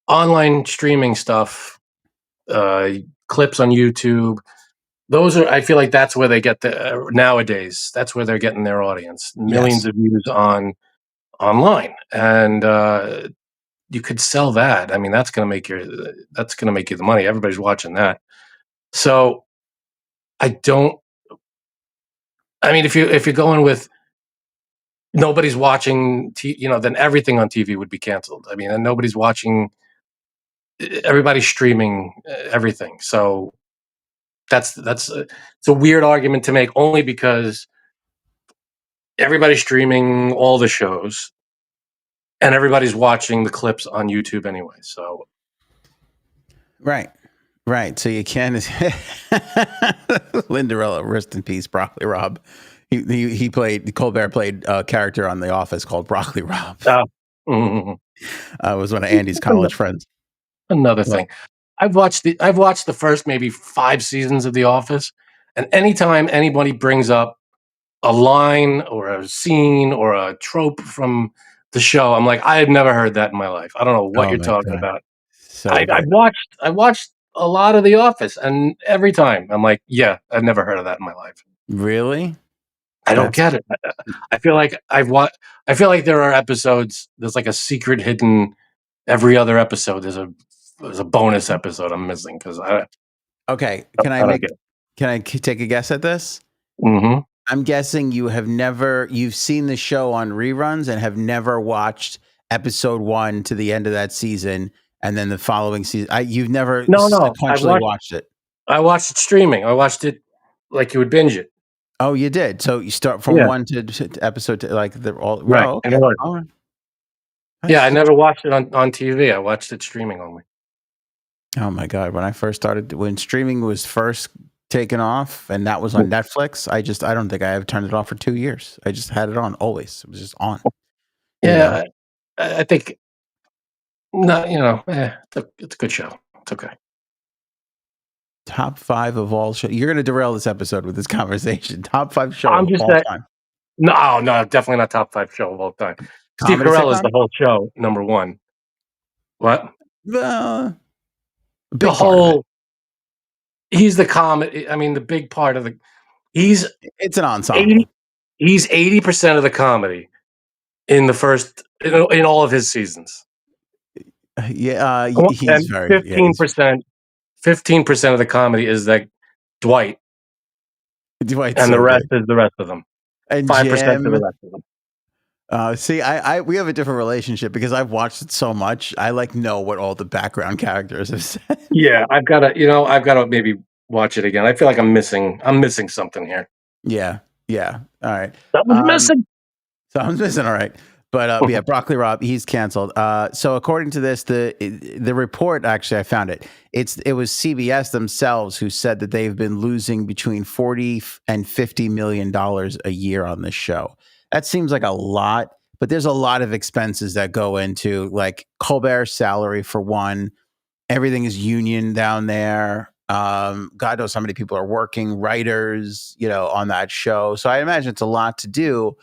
online streaming stuff, clips on YouTube, those are, I feel like that's where they get the nowadays. That's where they're getting their audience. Millions Yes. of views online, and you could sell that. I mean, that's going to make you the money. Everybody's watching that. So I don't. I mean, if you're going with nobody's watching, then everything on TV would be canceled. I mean, and nobody's watching. Everybody's streaming everything. So it's a weird argument to make, only because everybody's streaming all the shows and everybody's watching the clips on YouTube anyway. So Right. So you can. Lindarella, rest in peace, Broccoli Rob. He played, Colbert played a character on The Office called Broccoli Rob. mhm. Was one of Andy's college friends. Another thing, I've watched the first maybe 5 seasons of The Office, and anytime anybody brings up a line or a scene or a trope from the show, I'm like, I had never heard that in my life. I don't know what Oh you're my talking God. about. So I good. watched a lot of The Office, and every time I'm like, yeah, I've never heard of that in my life. Really? I don't That's get it. I feel like I feel like there are episodes. There's like a secret hidden. Every other episode, there's a bonus episode I'm missing because okay. I don't get it. Can I take a guess at this? Mm-hmm. I'm guessing you've seen the show on reruns and have never watched episode 1 to the end of that season, and then the following season. You've never No, sequentially watched it. I watched it streaming. I watched it like you would binge it. Oh, you did. So you start from Yeah. 1 to episode to, like, they're all Right. Oh, In okay. order. All right. Yeah, I never watched it on TV. I watched it streaming only. Oh my God. When streaming was first taken off and that was on Netflix, I don't think I ever turned it off for 2 years. I just had it on always. It was just on. You know? Yeah, I think no, it's a good show. It's okay. Top 5 of all shows. You're going to derail this episode with this conversation. Top 5 show I'm of just all saying. time. No, definitely not top 5 show of all time. Steve Comedy Carell is sitcom? the whole show, number 1. What? The The big part of it. he's the comedy. I mean, the big part of he's It's an ensemble. he's 80% of the comedy in the first in all of his seasons. Yeah, he's And very 15% of the comedy is that Dwight, Dwight's and the so rest good. is the rest of them. And 5% to Jim. the rest of them. See, we have a different relationship because I've watched it so much. I know what all the background characters have said. Yeah, I've got to maybe watch it again. I feel like I'm missing something here. Yeah. All right. Something's missing. Someone's missing. All right. But yeah, Broccoli Rob, he's canceled. So according to this, the report, actually, I found it. It was CBS themselves who said that they've been losing between $40 and $50 million a year on this show. That seems like a lot, but there's a lot of expenses that go into, like, Colbert's salary for one. Everything is union down there. God knows how many people are working, writers, on that show. So I imagine it's a lot to do.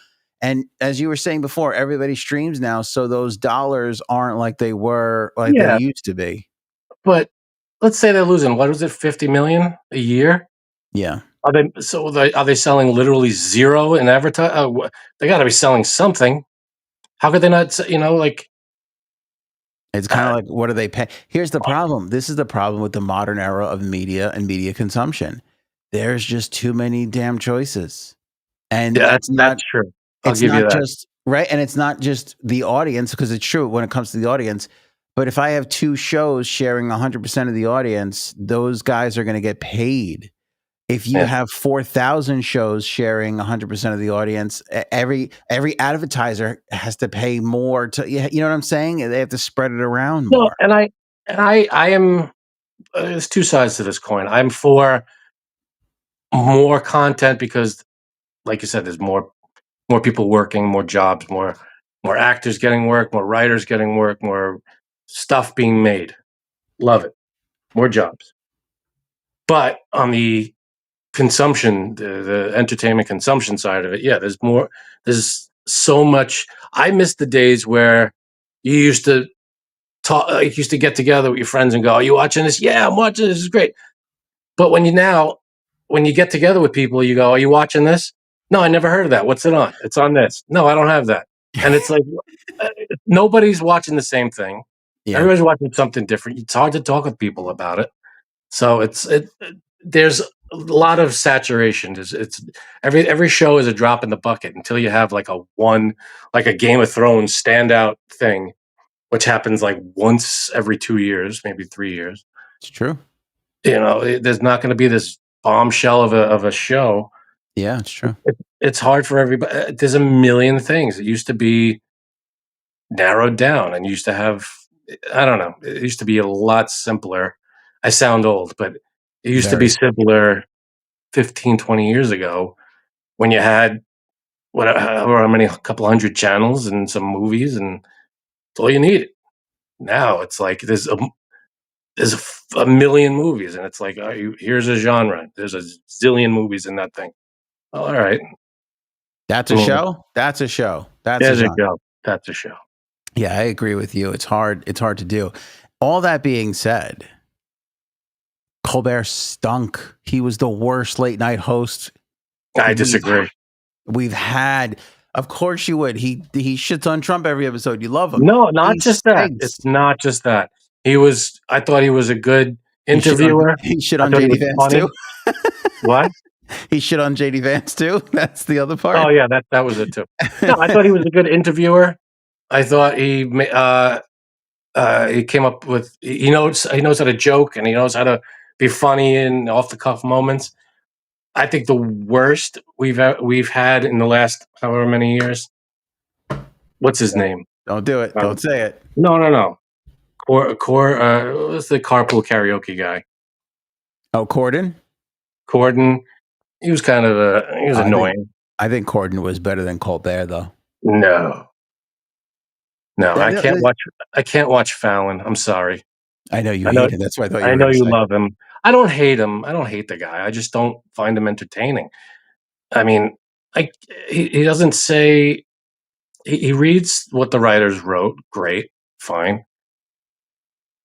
And as you were saying before, everybody streams now, so those dollars aren't like they were, like they used to be. But let's say they're losing, what was it, 50 million a year? Yeah. Are they selling literally zero in advertising? They got to be selling something. How could they not? It's kind of like, what do they pay? Here's the problem. This is the problem with the modern era of media and media consumption. There's just too many damn choices, and that's true. I'll give you that. Just right, and it's not just the audience, because it's true when it comes to the audience. But if I have 2 shows sharing 100% of the audience, those guys are going to get paid. If you have 4,000 shows sharing 100% of the audience, every advertiser has to pay more to, you know what I'm saying? They have to spread it around more. No, and I am. There's 2 sides to this coin. I'm for more content because, like you said, there's more people working, more jobs, more actors getting work, more writers getting work, more stuff being made. Love it. More jobs. But on the consumption, the entertainment consumption side of it, yeah, there's so much. I miss the days where you used to get together with your friends and go, "Are you watching this?" "Yeah, I'm watching this. It's great." But when when you get together with people, you go, "Are you watching this?" No, I never heard of that. What's it on? It's on this. No, I don't have that. And it's like nobody's watching the same thing. Yeah, Everybody's watching something different. It's hard to talk with people about it. So there's a lot of saturation. It's every show is a drop in the bucket until you have like a Game of Thrones standout thing, which happens like once every 2 years, maybe 3 years. it's true. There's not going to be this bombshell of a show. Yeah, it's true. It's hard for everybody. There's a million things. It used to be narrowed down and used to have, I don't know, it used to be a lot simpler. I sound old, but it used to be simpler 15, 20 years ago when you had however many, a couple hundred channels and some movies, and it's all you needed. Now it's like there's a million movies, and it's like, here's a genre. There's a zillion movies in that thing. All right. That's a show. That's a show. That's There's a a genre. show. That's a show. Yeah, I agree with you. It's hard. It's hard to do. All that being said, Colbert stunk. He was the worst late night host. I disagree. We've had. Of course you would. He shits on Trump every episode. You love him. No, not He just that. stinks. It's not just that. I thought he was a good He shit interviewer. He shit I on thought he JD was Vance funny. too. What? He shit on JD Vance too. That's the other part. Oh yeah, that was it too. No, I thought he was a good interviewer. I thought he came up with he knows how to joke, and he knows how to be funny in off the cuff moments. I think the worst we've had in the last however many years. What's his name? Don't do it. Don't say it. No. What's the carpool karaoke guy? Oh, Corden. Corden. He was kind of annoying. I think Corden was better than Colbert, though. No, I can't watch Fallon. I'm sorry. I know you hate him. That's why I thought you. I know you love him. I don't hate him. I don't hate the guy. I just don't find him entertaining. I mean, he doesn't say. He reads what the writers wrote. Great, fine.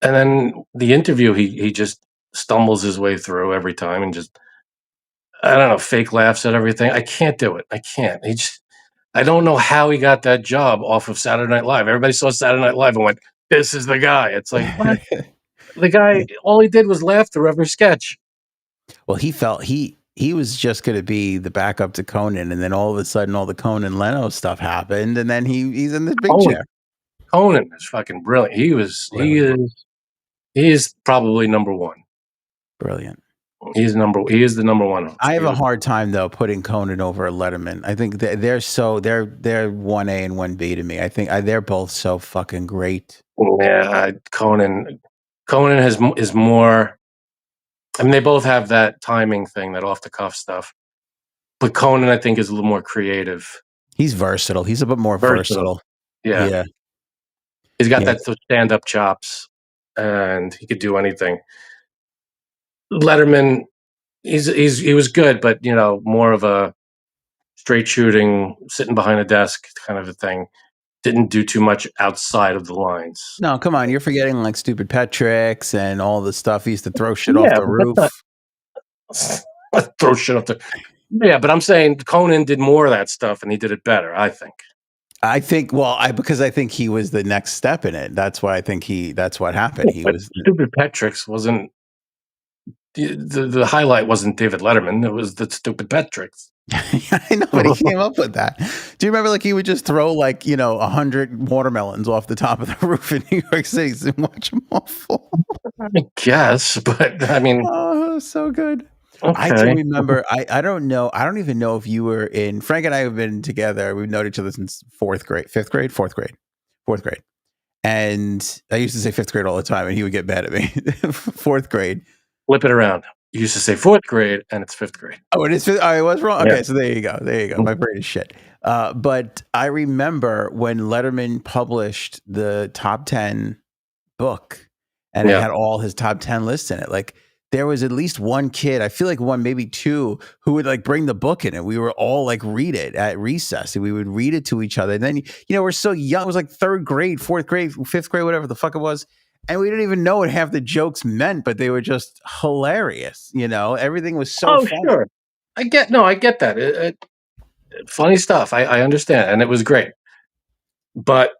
And then the interview, he just stumbles his way through every time and just, I don't know, fake laughs at everything. I can't do it. I can't. I don't know how he got that job off of Saturday Night Live. Everybody saw Saturday Night Live and went, "This is the guy." It's like, what? The guy, all he did was laugh through every sketch. Well, he felt he was just going to be the backup to Conan, and then all of a sudden, all the Conan Leno stuff happened, and then he's in this big chair. Conan is fucking brilliant. He is probably number one. Brilliant. He is the number one host. I have a hard time though putting Conan over Letterman. I think they're 1A and 1B to me. I think they're both so fucking great. Yeah, Conan is more. I mean, they both have that timing thing, that off the cuff stuff. But Conan, I think, is a little more creative. He's versatile. He's a bit more versatile. Yeah. He's got that stand up chops, and he could do anything. Letterman, he was good, but more of a straight shooting, sitting behind a desk kind of a thing. Didn't do too much outside of the lines. No, come on, you're forgetting like stupid pet tricks and all the stuff he used to throw shit off the roof. Throw shit off the. Yeah, but I'm saying Conan did more of that stuff, and he did it better. I think. Because I think he was the next step in it. That's why I think that's what happened. He was stupid pet tricks wasn't. The highlight wasn't David Letterman. It was the stupid pet tricks. I know, but he came up with that. Do you remember, like, he would just throw 100 watermelons off the top of the roof in New York City and watch them all fall? I guess, but I mean, oh, so good. Okay. I do remember. I don't know. I don't even know if you were in. Frank and I have been together. We've known each other since fourth grade, fourth grade. And I used to say fifth grade all the time, and he would get mad at me. Fourth grade. Flip it around. You used to say fourth grade, and it's fifth grade. Oh, it is fifth. I was wrong. Okay, so there you go. My brain is shit. But I remember when Letterman published the top 10 book, and it had all his top 10 lists in it. Like, there was at least one kid, I feel like one, maybe two, who would like bring the book in, and we were all like read it at recess, and we would read it to each other. And then, we're so young. It was like third grade, fourth grade, fifth grade, whatever the fuck it was. And we didn't even know what half the jokes meant, but they were just hilarious. Everything was so Oh, funny. sure. I get that. Funny stuff. I understand, and it was great. But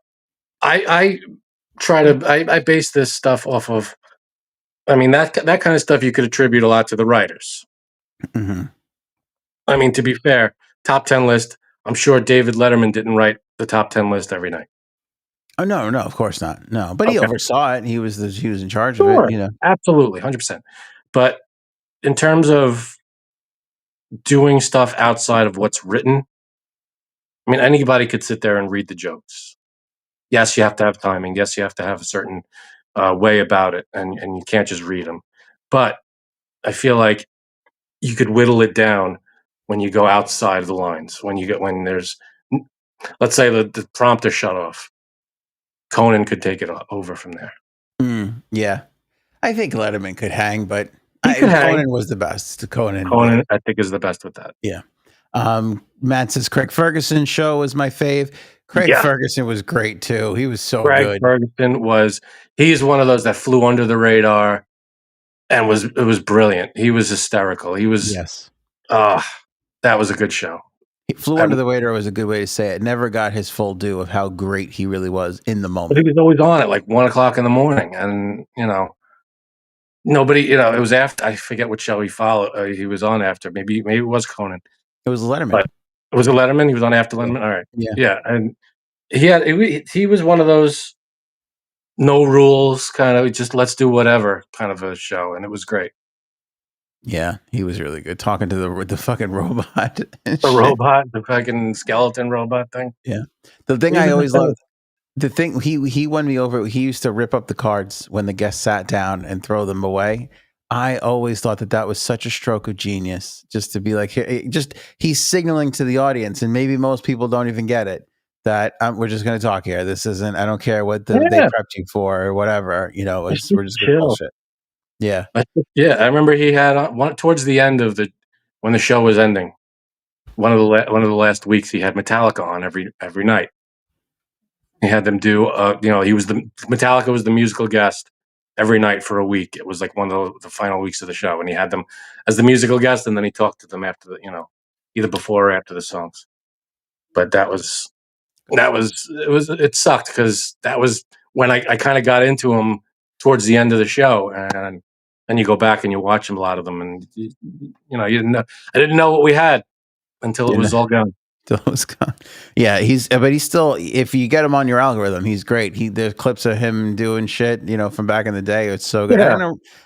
I I base this stuff off of. I mean, that kind of stuff you could attribute a lot to the writers. Mhm. I mean, to be fair, top 10 list. I'm sure David Letterman didn't write the top 10 list every night. Oh, no, no, of course not. No, but he Okay, oversaw it. He was in charge of sure, it. absolutely, 100%. But in terms of doing stuff outside of what's written, I mean, anybody could sit there and read the jokes. Yes, you have to have timing. Yes, you have to have a certain way about it, and you can't just read them. But I feel like you could whittle it down when you go outside of the lines. When there's, let's say the prompter shut off, Conan could take it over from there. Yeah. I think Letterman could hang, but He could hang. Conan was the best. Conan, yeah. Conan, I think, is the best with that. Yeah. Matt says Craig Ferguson show was my fave. Craig Yeah. Ferguson was great too. He was so Craig good. Ferguson he's one of those that flew under the radar and it was brilliant. He was hysterical. He was, Yes. that was a good show. He flew under the radar was a good way to say it. Never got his full due of how great he really was in the But moment. he was always on at like 1:00 in the morning, and nobody, it was after. I forget what show he was on after. Maybe it was Conan. It was Letterman. But was it Letterman? He was on after Letterman. All right. Yeah. Yeah, and he was one of those no rules kind of just let's do whatever kind of a show, and it was great. Yeah, he was really good talking to the fucking robot. The robot, the fucking skeleton robot thing. Yeah. The thing I always loved, the thing he won me over. He used to rip up the cards when the guests sat down and throw them away. I always thought that was such a stroke of genius, just to be like, he's signaling to the audience, and maybe most people don't even get it, that we're just going to talk here. This isn't. I don't care what they prepped you for or whatever. We're just going to bullshit. Yeah. Yeah, I remember he had one towards the end of when the show was ending. One of the last weeks, he had Metallica on every night. He had them do, Metallica was the musical guest every night for a week. It was like one of the final weeks of the show, and he had them as the musical guest, and then he talked to them after either before or after the songs. But it sucked because that was when I kind of got into him towards the end of the show, and then you go back and you watch him, a lot of them, and you didn't know. I didn't know what we had until it was all gone. Yeah, but he's still, if you get him on your algorithm, he's great. There's clips of him doing shit, from back in the day. It's so good. Yeah.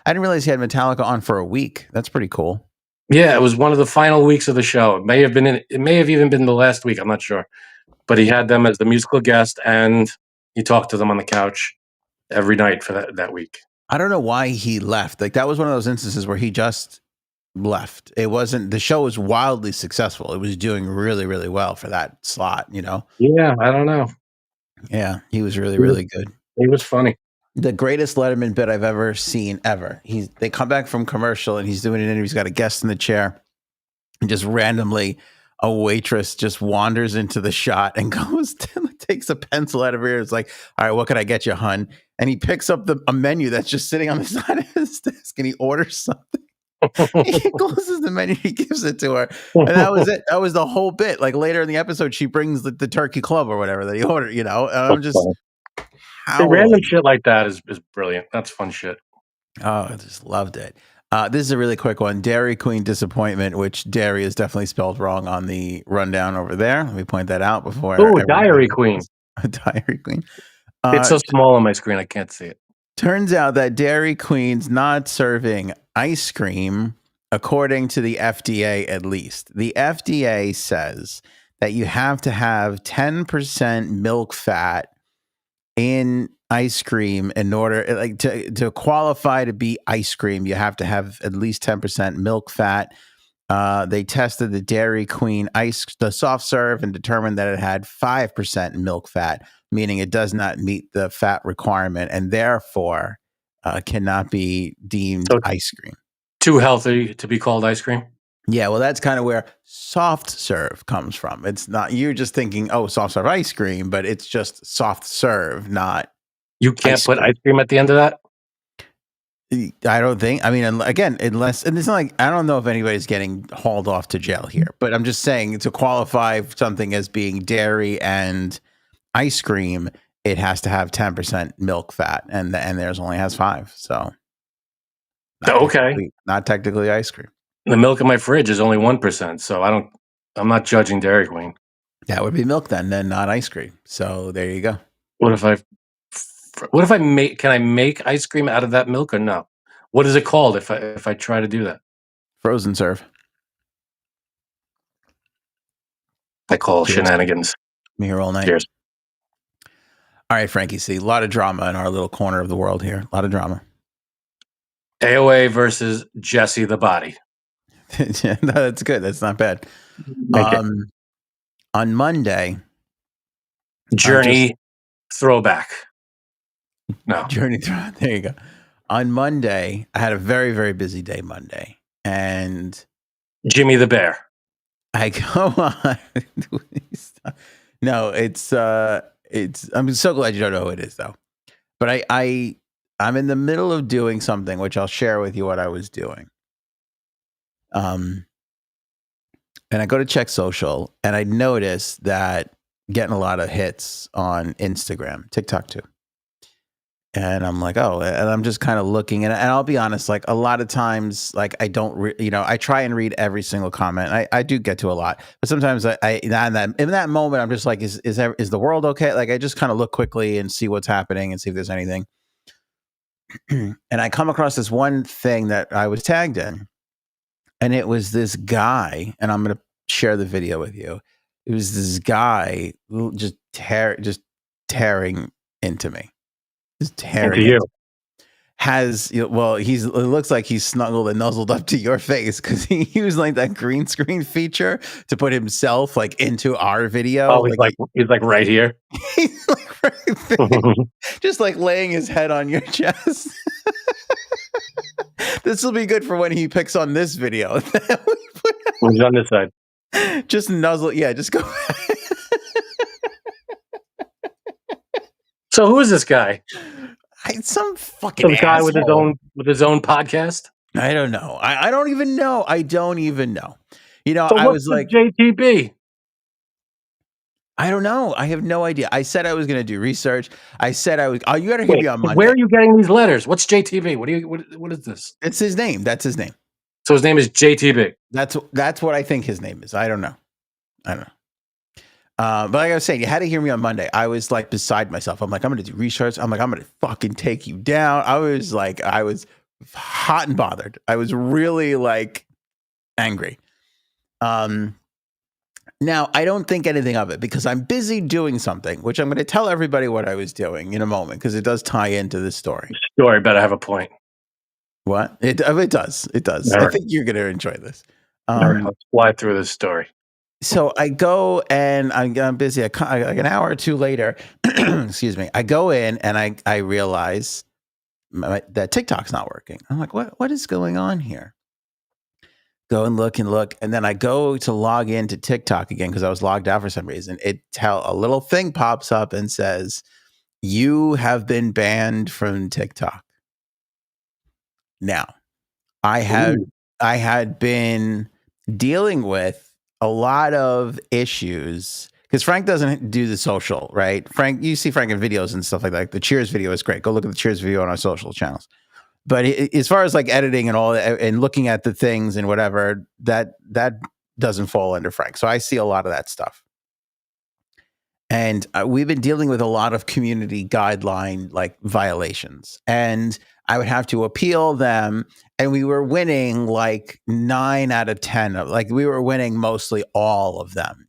I didn't realize he had Metallica on for a week. That's pretty cool. Yeah, it was one of the final weeks of the show. It may have even been the last week. I'm not sure, but he had them as the musical guest, and he talked to them on the couch every night for that week. I don't know why he left. Like, that was one of those instances where he just left. It wasn't, the show was wildly successful. It was doing really, really well for that slot, Yeah, I don't know. Yeah, he was really, really good. He was funny. The greatest Letterman bit I've ever seen ever. They come back from commercial and he's doing an interview. He's got a guest in the chair, and just randomly a waitress just wanders into the shot and goes takes a pencil out of her ear. It's like, all right, what can I get you, hun? And he picks up a menu that's just sitting on the side of his desk, and he orders something. He closes the menu, he gives it to her, and that was it. That was the whole bit. Like, later in the episode, she brings the turkey club or whatever that he ordered. And I'm just random shit like that is brilliant. That's fun shit. Oh, I just loved it. This is a really quick one. Dairy Queen disappointment, which dairy is definitely spelled wrong on the rundown over there. Let me point that out before. Oh, Diary Queen. Diary Queen. It's so small on my screen, I can't see it. Turns out that Dairy Queen's not serving ice cream, according to the FDA at least. The FDA says that you have to have 10% milk fat in ice cream in order, like, to qualify to be ice cream. You have to have at least 10% milk fat. They tested the Dairy Queen the soft serve, and determined that it had 5% milk fat, meaning it does not meet the fat requirement, and therefore cannot be deemed ice cream. Too healthy to be called ice cream? Yeah, well, that's kind of where soft serve comes from. It's not, you're just thinking, oh, soft serve ice cream, but it's just soft serve, not You can't put ice cream at the end of that? I don't think. I mean, again, unless, and it's not like, I don't know if anybody's getting hauled off to jail here, but I'm just saying to qualify something as being dairy and ice cream, it has to have 10% milk fat, and theirs only has 5. So, not technically ice cream. The milk in my fridge is only 1%, so I'm not judging Dairy Queen. That would be milk then not ice cream. So there you go. What if I can I make ice cream out of that milk or no? What is it called if I try to do that? Frozen serve. I call shenanigans. I'm here all night. Cheers. All right, Frankie C. A lot of drama in our little corner of the world here. A lot of drama. AOA versus Jesse the Body. Yeah, no, that's good. That's not bad. On Monday, Journey throwback. No. Journey throwback. There you go. On Monday, I had a very, very busy day Monday. And Jimmy the Bear. I go on. No, it's I'm so glad you don't know who it is though. But I'm in the middle of doing something which I'll share with you what I was doing. And I go to check social and I notice that getting a lot of hits on Instagram, TikTok too. And I'm like, oh, and I'm just kind of looking, and I'll be honest, like a lot of times, like I don't, I try and read every single comment. I do get to a lot, but sometimes in that moment, I'm just like, is the world okay? Like I just kind of look quickly and see what's happening and see if there's anything. And I come across this one thing that I was tagged in, and it was this guy, and I'm going to share the video with you. It was this guy just tearing into me. Just tearing into you. It looks like he's snuggled and nuzzled up to your face because he used like that green screen feature to put himself like into our video. Oh, he's like right here. He's like right there, just like laying his head on your chest. This will be good for when he picks on this video. He's on this side. Just nuzzle. Yeah, just go. So who is this guy? Some fucking guy asshole. with his own podcast. I don't know. I don't even know. I don't even know. So I was like JTB. I don't know. I have no idea. I said I was going to do research. I said I was. Oh, you got to hear me on Monday. Where are you getting these letters? What's JTB? What is this? It's his name. That's his name. So his name is JTB. That's what I think his name is. I don't know. But like I was saying, you had to hear me on Monday. I was like beside myself. I'm like, I'm going to do research. I'm like, I'm going to fucking take you down. I was hot and bothered. I was really like angry. Now, I don't think anything of it because I'm busy doing something, which I'm going to tell everybody what I was doing in a moment because it does tie into this story. The story better have a point. What? It does. It does. All I right. think you're going to enjoy this. All right, let's fly through this story. So I go and I'm busy. Like an hour or two later, excuse me, I go in and I realize that TikTok's not working. I'm like, what is going on here? Go and look, and then I go to log into TikTok again because I was logged out for some reason. A little thing pops up and says, "You have been banned from TikTok." Now, I had been dealing with a lot of issues because Frank doesn't do the social, right? Frank, you see Frank in videos and stuff like that. The Cheers video is great. Go look at the Cheers video on our social channels. But as far as like editing and all that and looking at the things and whatever, that doesn't fall under Frank. So I see a lot of that stuff. And we've been dealing with a lot of community guideline like violations. And I would have to appeal them. And we were winning like 9 out of 10 of we were winning mostly all of them,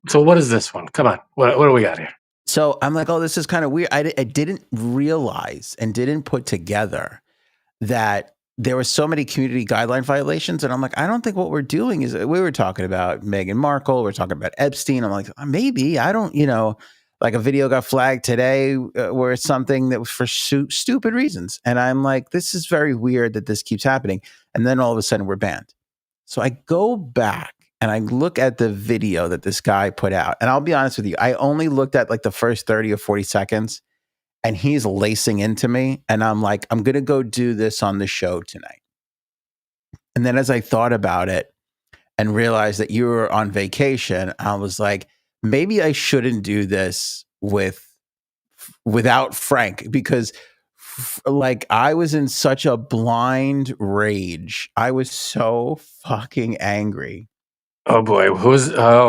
So what is this one? Come on. What do we got here? So I'm like, oh, this is kind of weird. I didn't realize and didn't put together that there were so many community guideline violations. And I'm like, I don't think what we're doing is, we were talking about Meghan Markle. We're talking about Epstein. I'm like, maybe, I don't, like a video got flagged today where it's something that was for stupid reasons. And I'm like, this is very weird that this keeps happening. And then all of a sudden we're banned. So I go back and I look at the video that this guy put out. And I'll be honest with you, I only looked at like the first 30 or 40 seconds. and he's lacing into me, and I'm like, I'm gonna go do this on the show tonight. And then as I thought about it and realized that you were on vacation, I was like, maybe I shouldn't do this without Frank, because like I was in such a blind rage. I was so fucking angry. Oh boy,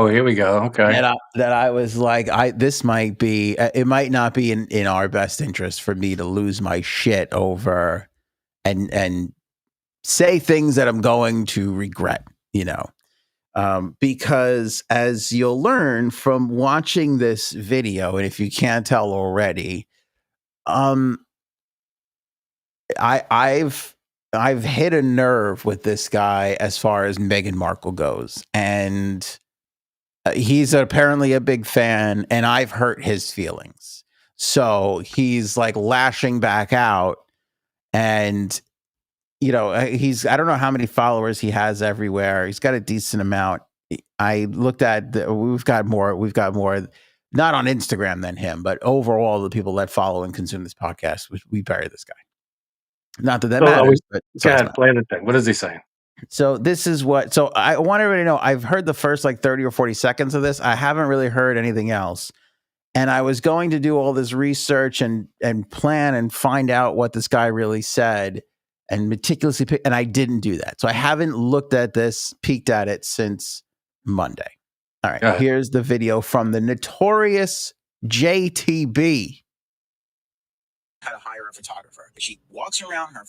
here we go. Okay. That I was like, this might be, it might not be in our best interest for me to lose my shit over and say things that I'm going to regret, because as you'll learn from watching this video, and if you can't tell already, I've hit a nerve with this guy as far as Meghan Markle goes, and he's apparently a big fan, and I've hurt his feelings. So he's like lashing back out, and I don't know how many followers he has everywhere. He's got a decent amount. I looked at we've got more not on Instagram than him, but overall the people that follow and consume this podcast, we bury this guy. Not that matters, but play the thing. What is he saying? So this is so I want everybody to know, I've heard the first like 30 or 40 seconds of this. I haven't really heard anything else. And I was going to do all this research and plan and find out what this guy really said and meticulously pick, and I didn't do that. So I haven't looked at this, peeked at it since Monday. All right, here's the video from the notorious JTB. How to hire a photographer. She walks around her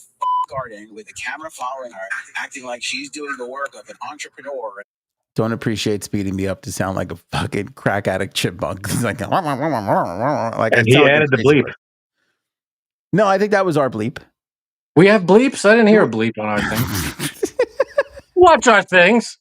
garden with a camera following her, acting like she's doing the work of an entrepreneur. Don't appreciate speeding me up to sound like a fucking crack addict chipmunk. He's like, and he added the bleep. No, I think that was our bleep. We have bleeps? I didn't hear a bleep on our thing. Watch our things.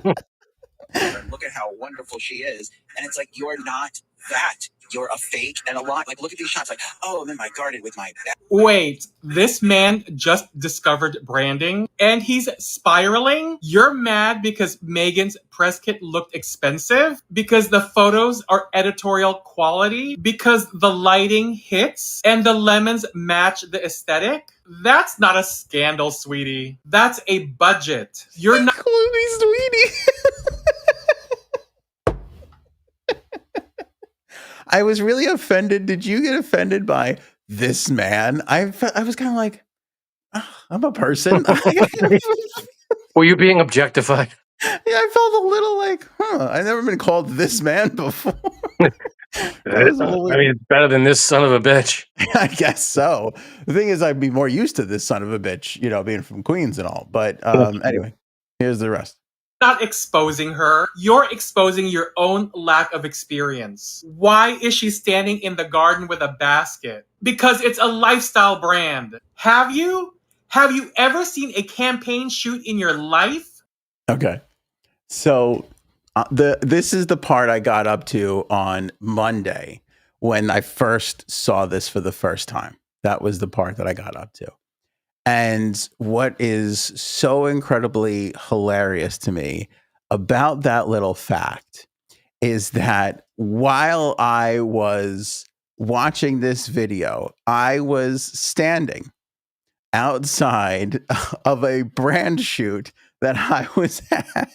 Look at how wonderful she is. And it's like, you're not that. You're a fake and a lie. Like, look at these shots. Like, oh, I'm in my garden with my... Wait, this man just discovered branding and he's spiraling? You're mad because Meghan's press kit looked expensive? Because the photos are editorial quality? Because the lighting hits and the lemons match the aesthetic? That's not a scandal, sweetie. That's a budget. You're not... sweetie. I was really offended. Did you get offended by this man? I was kind of like, I'm a person. Were you being objectified? Yeah, I felt a little like, I've never been called this man before. It's better than this son of a bitch. I guess so. The thing is, I'd be more used to this son of a bitch, being from Queens and all. But anyway, here's the rest. Not exposing her. You're exposing your own lack of experience. Why is she standing in the garden with a basket? Because it's a lifestyle brand. Have you ever seen a campaign shoot in your life? Okay. So this is the part I got up to on Monday when I first saw this for the first time. That was the part that I got up to. And what is so incredibly hilarious to me about that little fact is that while I was watching this video, I was standing outside of a brand shoot that I was at.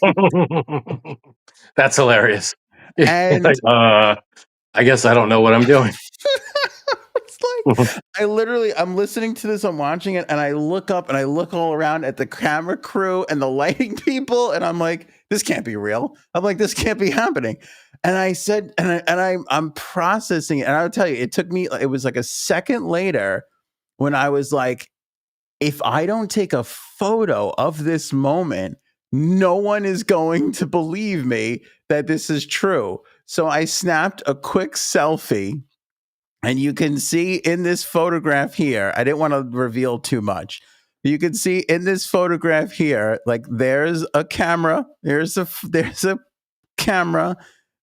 That's hilarious. And I guess I don't know what I'm doing. It's like I'm listening to this, I'm watching it, and I look up and I look all around at the camera crew and the lighting people, and I'm like, this can't be real. I'm like, this can't be happening. And I said, I'm processing it, and I'll tell you, it was like a second later when I was like, if I don't take a photo of this moment, no one is going to believe me that this is true. So I snapped a quick selfie. And you can see in this photograph here, I didn't want to reveal too much. You can see in this photograph here, like there's a camera, there's a camera,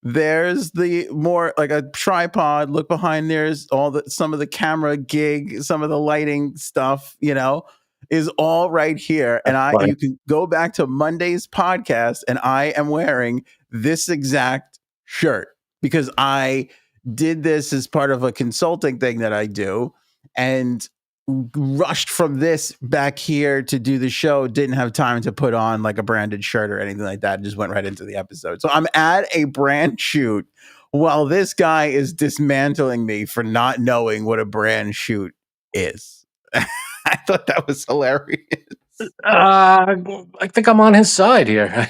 there's the more like a tripod. Look behind, there's some of the camera gig, some of the lighting stuff, is all right here. And you can go back to Monday's podcast, and I am wearing this exact shirt because I did this as part of a consulting thing that I do, and rushed from this back here to do the show. Didn't have time to put on like a branded shirt or anything like that. Just went right into the episode. So I'm at a brand shoot while this guy is dismantling me for not knowing what a brand shoot is. I thought that was hilarious. I think I'm on his side here.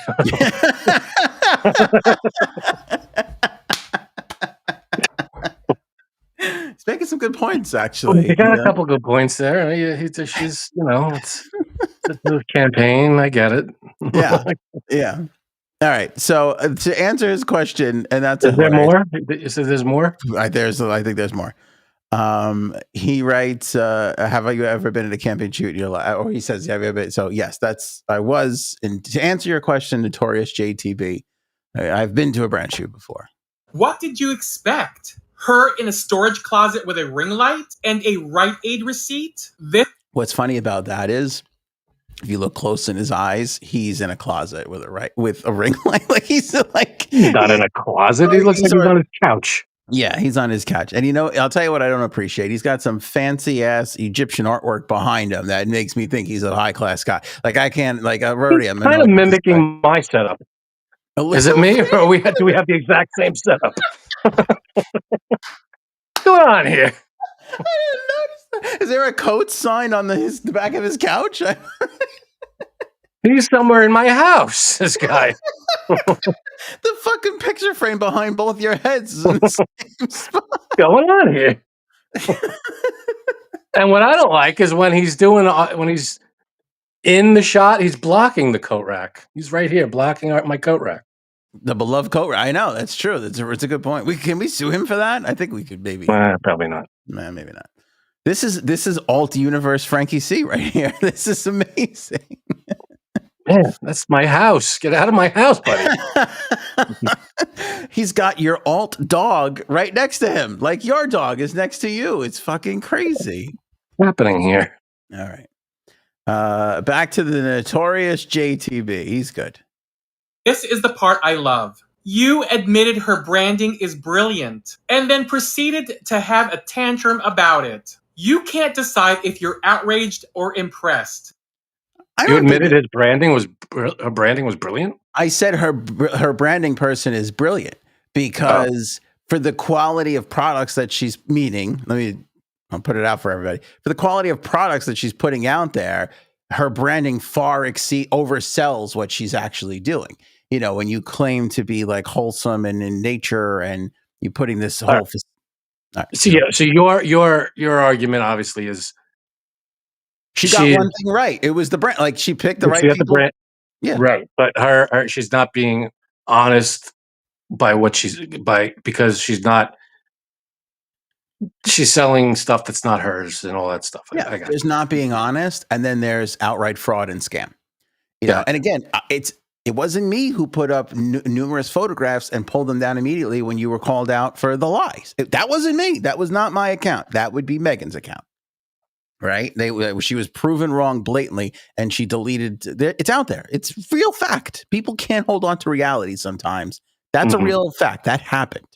He's making some good points, actually. He got a couple good points there. She's, it's a campaign. I get it. Yeah. All right. So to answer his question, and that's is there more? You said there's more. I think there's more. He writes, "Have you ever been at a campaign shoot in your life?" Or he says, "Have you ever been?" So yes, I was. And to answer your question, notorious JTB, I've been to a brand shoot before. What did you expect? Her in a storage closet with a ring light and a Rite Aid receipt? What's funny about that is, if you look close in his eyes, he's in a closet with a ring light. Like he's not in a closet. He looks like he's on his couch. Yeah, he's on his couch. And I'll tell you what I don't appreciate. He's got some fancy ass Egyptian artwork behind him that makes me think he's a high class guy. Like I can't I'm kind of mimiking my setup. Is it me, or do we have the exact same setup? What's going on here? I didn't notice that. Is there a coat sign on the back of his couch? He's somewhere in my house, this guy. The fucking picture frame behind both your heads is in the same spot. What's going on here? And what I don't like is when he's in the shot, he's blocking the coat rack. He's right here blocking my coat rack. The beloved coat rack. I know, that's true. It's a good point. Can we sue him for that? I think we could maybe. Probably not. Nah, maybe not. This is alt universe Frankie C right here. This is amazing. Man, that's my house. Get out of my house, buddy. He's got your alt dog right next to him. Like your dog is next to you. It's fucking crazy. What's happening here? All right. Back to the notorious JTB. He's good. This is the part I love. You admitted her branding is brilliant and then proceeded to have a tantrum about it. You can't decide if you're outraged or impressed. You admitted her branding was brilliant? I said her branding person is brilliant because for the quality of products that she's meeting, I'll put it out for everybody. For the quality of products that she's putting out there, her branding far oversells what she's actually doing. When you claim to be like wholesome and in nature and you putting this whole... So your argument obviously is she got one thing right. It was the brand. Like she picked the right people. The brand. Yeah. Right. But her she's not being honest because she's selling stuff that's not hers and all that stuff. Yeah, there's not being honest, and then there's outright fraud and scam. And again, it wasn't me who put up numerous photographs and pulled them down immediately when you were called out for the lies. That wasn't me. That was not my account. That would be Megan's account. Right? She was proven wrong blatantly, and she deleted. It's out there. It's real fact. People can't hold on to reality sometimes. That's a real fact. That happened.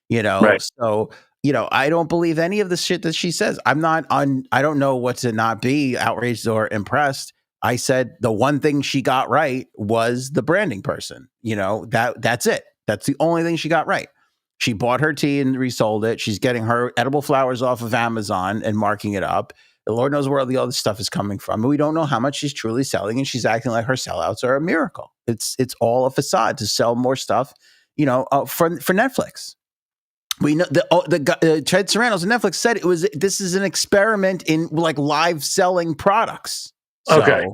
Right. So I don't believe any of the shit that she says. I don't know what to not be outraged or impressed. I said the one thing she got right was the branding person. That's it. That's the only thing she got right. She bought her tea and resold it. She's getting her edible flowers off of Amazon and marking it up. The Lord knows where all the other stuff is coming from. We don't know how much she's truly selling, and she's acting like her sellouts are a miracle. It's all a facade to sell more stuff, for Netflix. We know the Ted Sarandos on Netflix said this is an experiment in like live selling products. So, okay.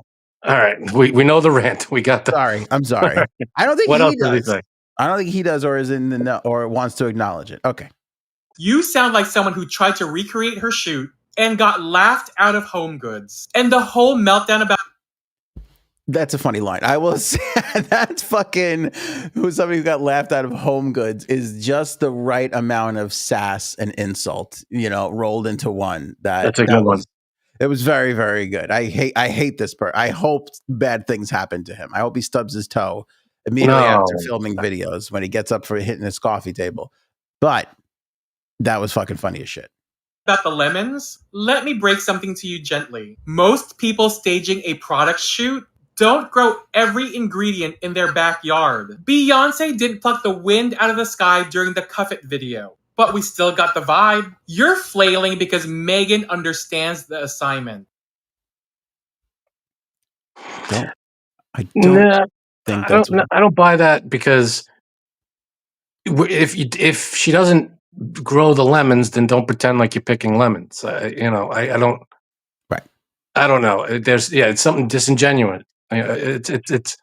All right. We know the rant. We got the. Sorry. I'm sorry. I don't think what else does. Did he say? I don't think he does or is in the know or wants to acknowledge it. Okay. You sound like someone who tried to recreate her shoot and got laughed out of Home Goods. And the whole meltdown about... That's a funny line. I will say that's fucking somebody who got laughed out of Home Goods is just the right amount of sass and insult, rolled into one. That's a good one. It was very, very good. I hate this part. I hope bad things happen to him. I hope he stubs his toe immediately after filming videos when he gets up for hitting his coffee table. But That was fucking funny as shit. About the lemons, let me break something to you gently. Most people staging a product shoot don't grow every ingredient in their backyard. Beyonce didn't pluck the wind out of the sky during the Cuff It video, but we still got the vibe. You're flailing because Megan understands the assignment. I don't think that's... I don't buy that, because if she doesn't grow the lemons, then don't pretend like you're picking lemons. I don't. Right. I don't know. It's something disingenuous. It's.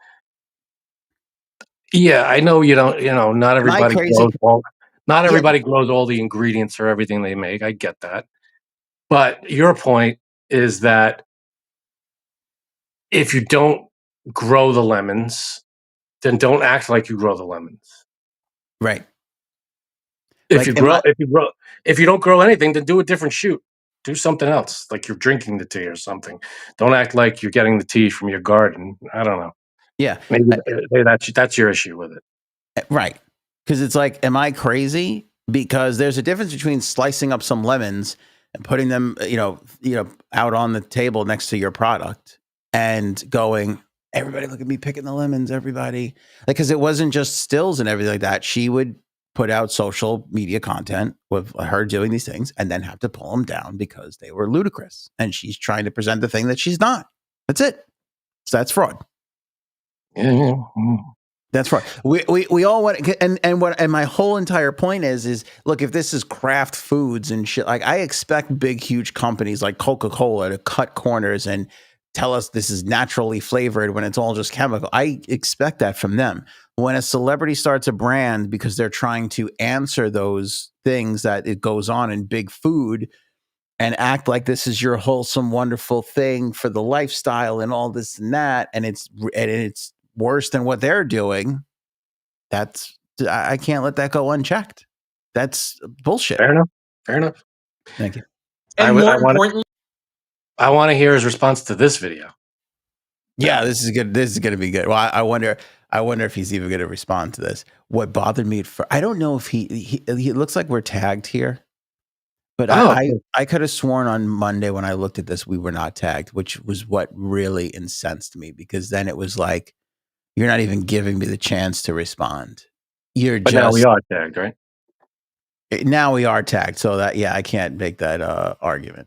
Yeah, I know you don't. Not everybody grows all. Not everybody grows all the ingredients for everything they make. I get that, but your point is that if you don't grow the lemons, then don't act like you grow the lemons. Right. If you don't grow anything, then do a different shoot. Do something else, like you're drinking the tea or something. Don't act like you're getting the tea from your garden. I don't know. Yeah. Maybe that's your issue with it. Right. Because it's like, am I crazy? Because there's a difference between slicing up some lemons and putting them, out on the table next to your product and going, everybody look at me picking the lemons, everybody. Like, because it wasn't just stills and everything like that. She would put out social media content with her doing these things and then have to pull them down because they were ludicrous. And she's trying to present the thing that she's not. That's it. So that's fraud. Yeah. That's right. We all want, and my whole entire point is look, if this is Kraft Foods and shit, like I expect big, huge companies like Coca-Cola to cut corners and tell us this is naturally flavored when it's all just chemical. I expect that from them. When a celebrity starts a brand because they're trying to answer those things that it goes on in big food and act like this is your wholesome, wonderful thing for the lifestyle and all this and that, and it's worse than what they're doing, I can't let that go unchecked. That's bullshit. Fair enough. Thank you. And more importantly, I want to hear his response to this video. Yeah, this is good. This is going to be good. Well, I wonder if he's even going to respond to this. What bothered me I don't know if he looks like we're tagged here, but I could have sworn on Monday when I looked at this, we were not tagged, which was what really incensed me, because then it was like, you're not even giving me the chance to respond. But now we are tagged, right? Now we are tagged. So that, I can't make that argument.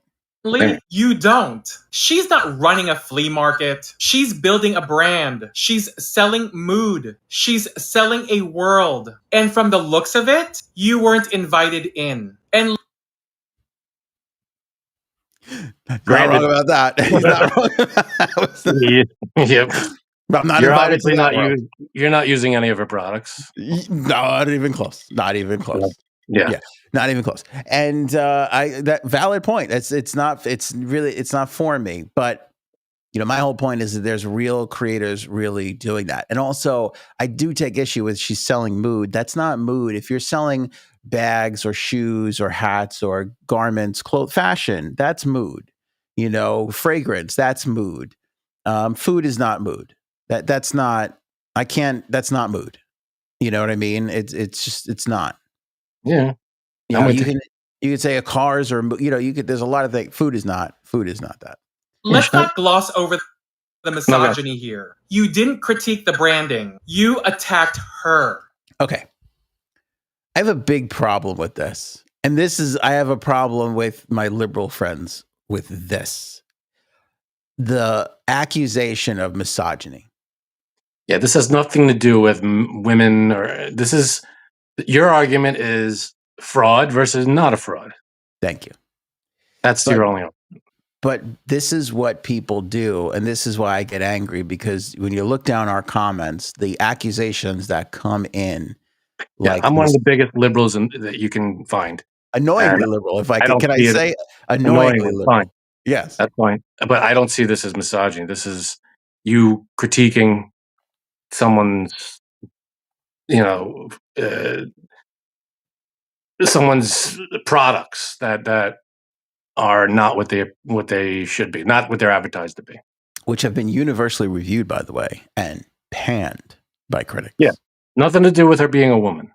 You don't. She's not running a flea market. She's building a brand. She's selling mood. She's selling a world. And from the looks of it, you weren't invited in. And not wrong about that. He's not wrong about that. Yep. I'm not You're invited obviously to you're not using any of her products. Not even close. Not even close. Yeah. Not even close. And that valid point. It's not for me. But my whole point is that there's real creators really doing that. And also, I do take issue with she's selling mood. That's not mood. If you're selling bags or shoes or hats or garments, fashion, that's mood. Fragrance, that's mood. Food is not mood. That's not mood. You know what I mean? It's not. Yeah. You could say a cars or there's a lot of things. Food is not that. Let's not gloss over the misogyny here. You didn't critique the branding. You attacked her. Okay. I have a big problem with this. And I have a problem with my liberal friends with this. The accusation of misogyny. Yeah, this has nothing to do with women, your argument is fraud versus not a fraud. Thank you. That's your only argument. But this is what people do, and this is why I get angry, because when you look down our comments, the accusations that come in, I'm one of the biggest liberals that you can find. Annoyingly liberal, if I can I say annoyingly liberal. Fine. Yes, that's fine. But I don't see this as misogyny. This is you critiquing someone's, someone's products that are not what they should be, not what they're advertised to be, which have been universally reviewed, by the way, and panned by critics. Yeah, nothing to do with her being a woman.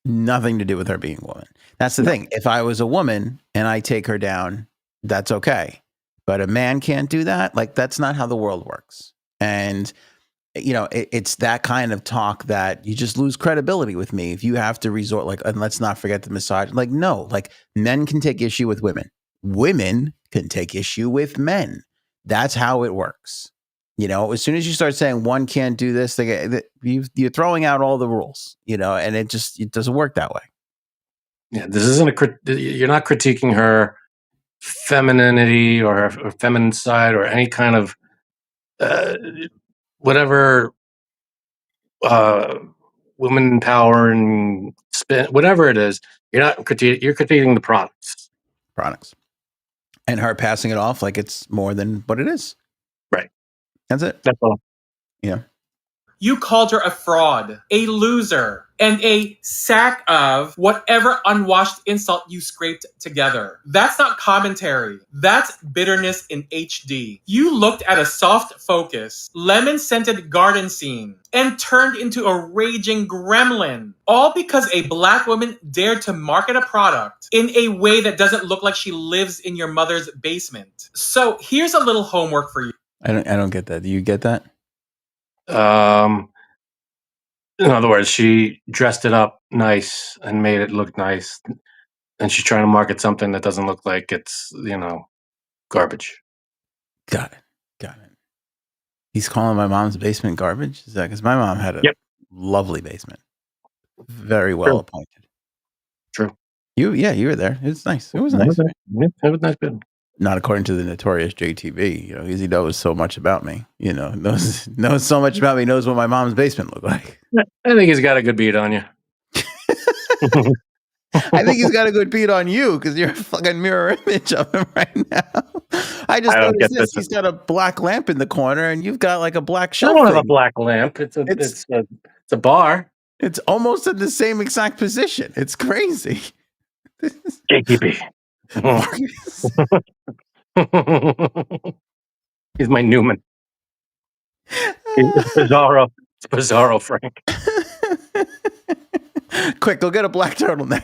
Nothing to do with her being a woman. That's the thing. If I was a woman and I take her down, that's okay. But a man can't do that. Like, that's not how the world works. And, you know, it's that kind of talk that you just lose credibility with me if you have to resort, like, and let's not forget the misogyny. Like, no, like, men can take issue with women. Women can take issue with men. That's how it works. You know, as soon as you start saying one can't do this, you're throwing out all the rules, you know, and it doesn't work that way. Yeah, this isn't you're not critiquing her femininity or her feminine side or any kind of whatever woman power and spin, whatever it is. You're not critiquing. You're critiquing the products, and her passing it off like it's more than what it is. Right. That's it. That's all. Yeah. You called her a fraud, a loser, and a sack of whatever unwashed insult you scraped together. That's not commentary. That's bitterness in HD. You looked at a soft focus, lemon-scented garden scene, and turned into a raging gremlin. All because a black woman dared to market a product in a way that doesn't look like she lives in your mother's basement. So here's a little homework for you. I don't get that. Do you get that? In other words, she dressed it up nice and made it look nice, and she's trying to market something that doesn't look like it's, you know, garbage. Got it. He's calling my mom's basement garbage? Is that because my mom had a lovely basement? Very well appointed. True. You were there. It was nice. It was nice. It was nice. Good. Not according to the notorious JTV, you know, because he knows so much about me. You know, knows so much about me. Knows what my mom's basement looked like. I think he's got a good beat on you. I think he's got a good beat on you because you're a fucking mirror image of him right now. I just noticed this. He's got a black lamp in the corner, and you've got like a black shelf. I don't have a black lamp. It's a bar. It's almost in the same exact position. It's crazy. JTB. He's my Newman. It's Bizarro. It's Bizarro, Frank. Quick, go get a black turtleneck.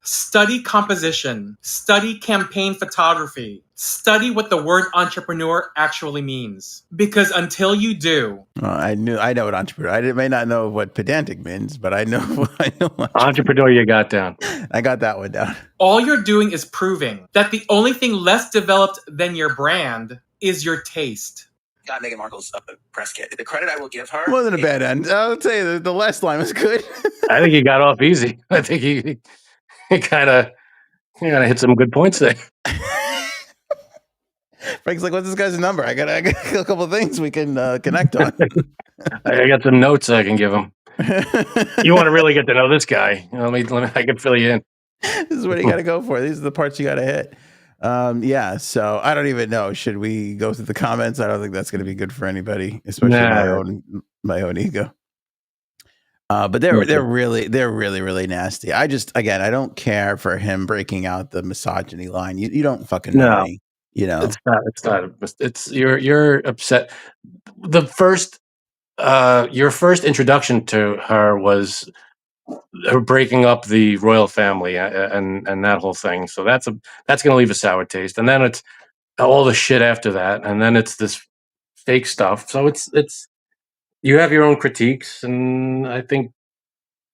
Study composition. Study campaign photography. Study what the word entrepreneur actually means. Because until you do... I know what entrepreneur... I may not know what pedantic means, but I know entrepreneur you got down. I got that one down. All you're doing is proving that the only thing less developed than your brand is your taste. Got Meghan Markle's press kit. The credit I will give her... Wasn't a bad end. I'll tell you, the last line was good. I think he got off easy. I think he kind of hit some good points there. Frank's like, what's this guy's number? I got a couple of things we can connect on. I got some notes I can give him. You want to really get to know this guy? Let me. I can fill you in. This is what you got to go for. These are the parts you got to hit. So I don't even know. Should we go through the comments? I don't think that's going to be good for anybody, especially my own ego. But they're really nasty. I don't care for him breaking out the misogyny line. You don't fucking know me. You know, it's not. It's you're upset. Your first introduction to her was her breaking up the royal family and that whole thing. So that's going to leave a sour taste. And then it's all the shit after that, and then it's this fake stuff. So it's you have your own critiques, and I think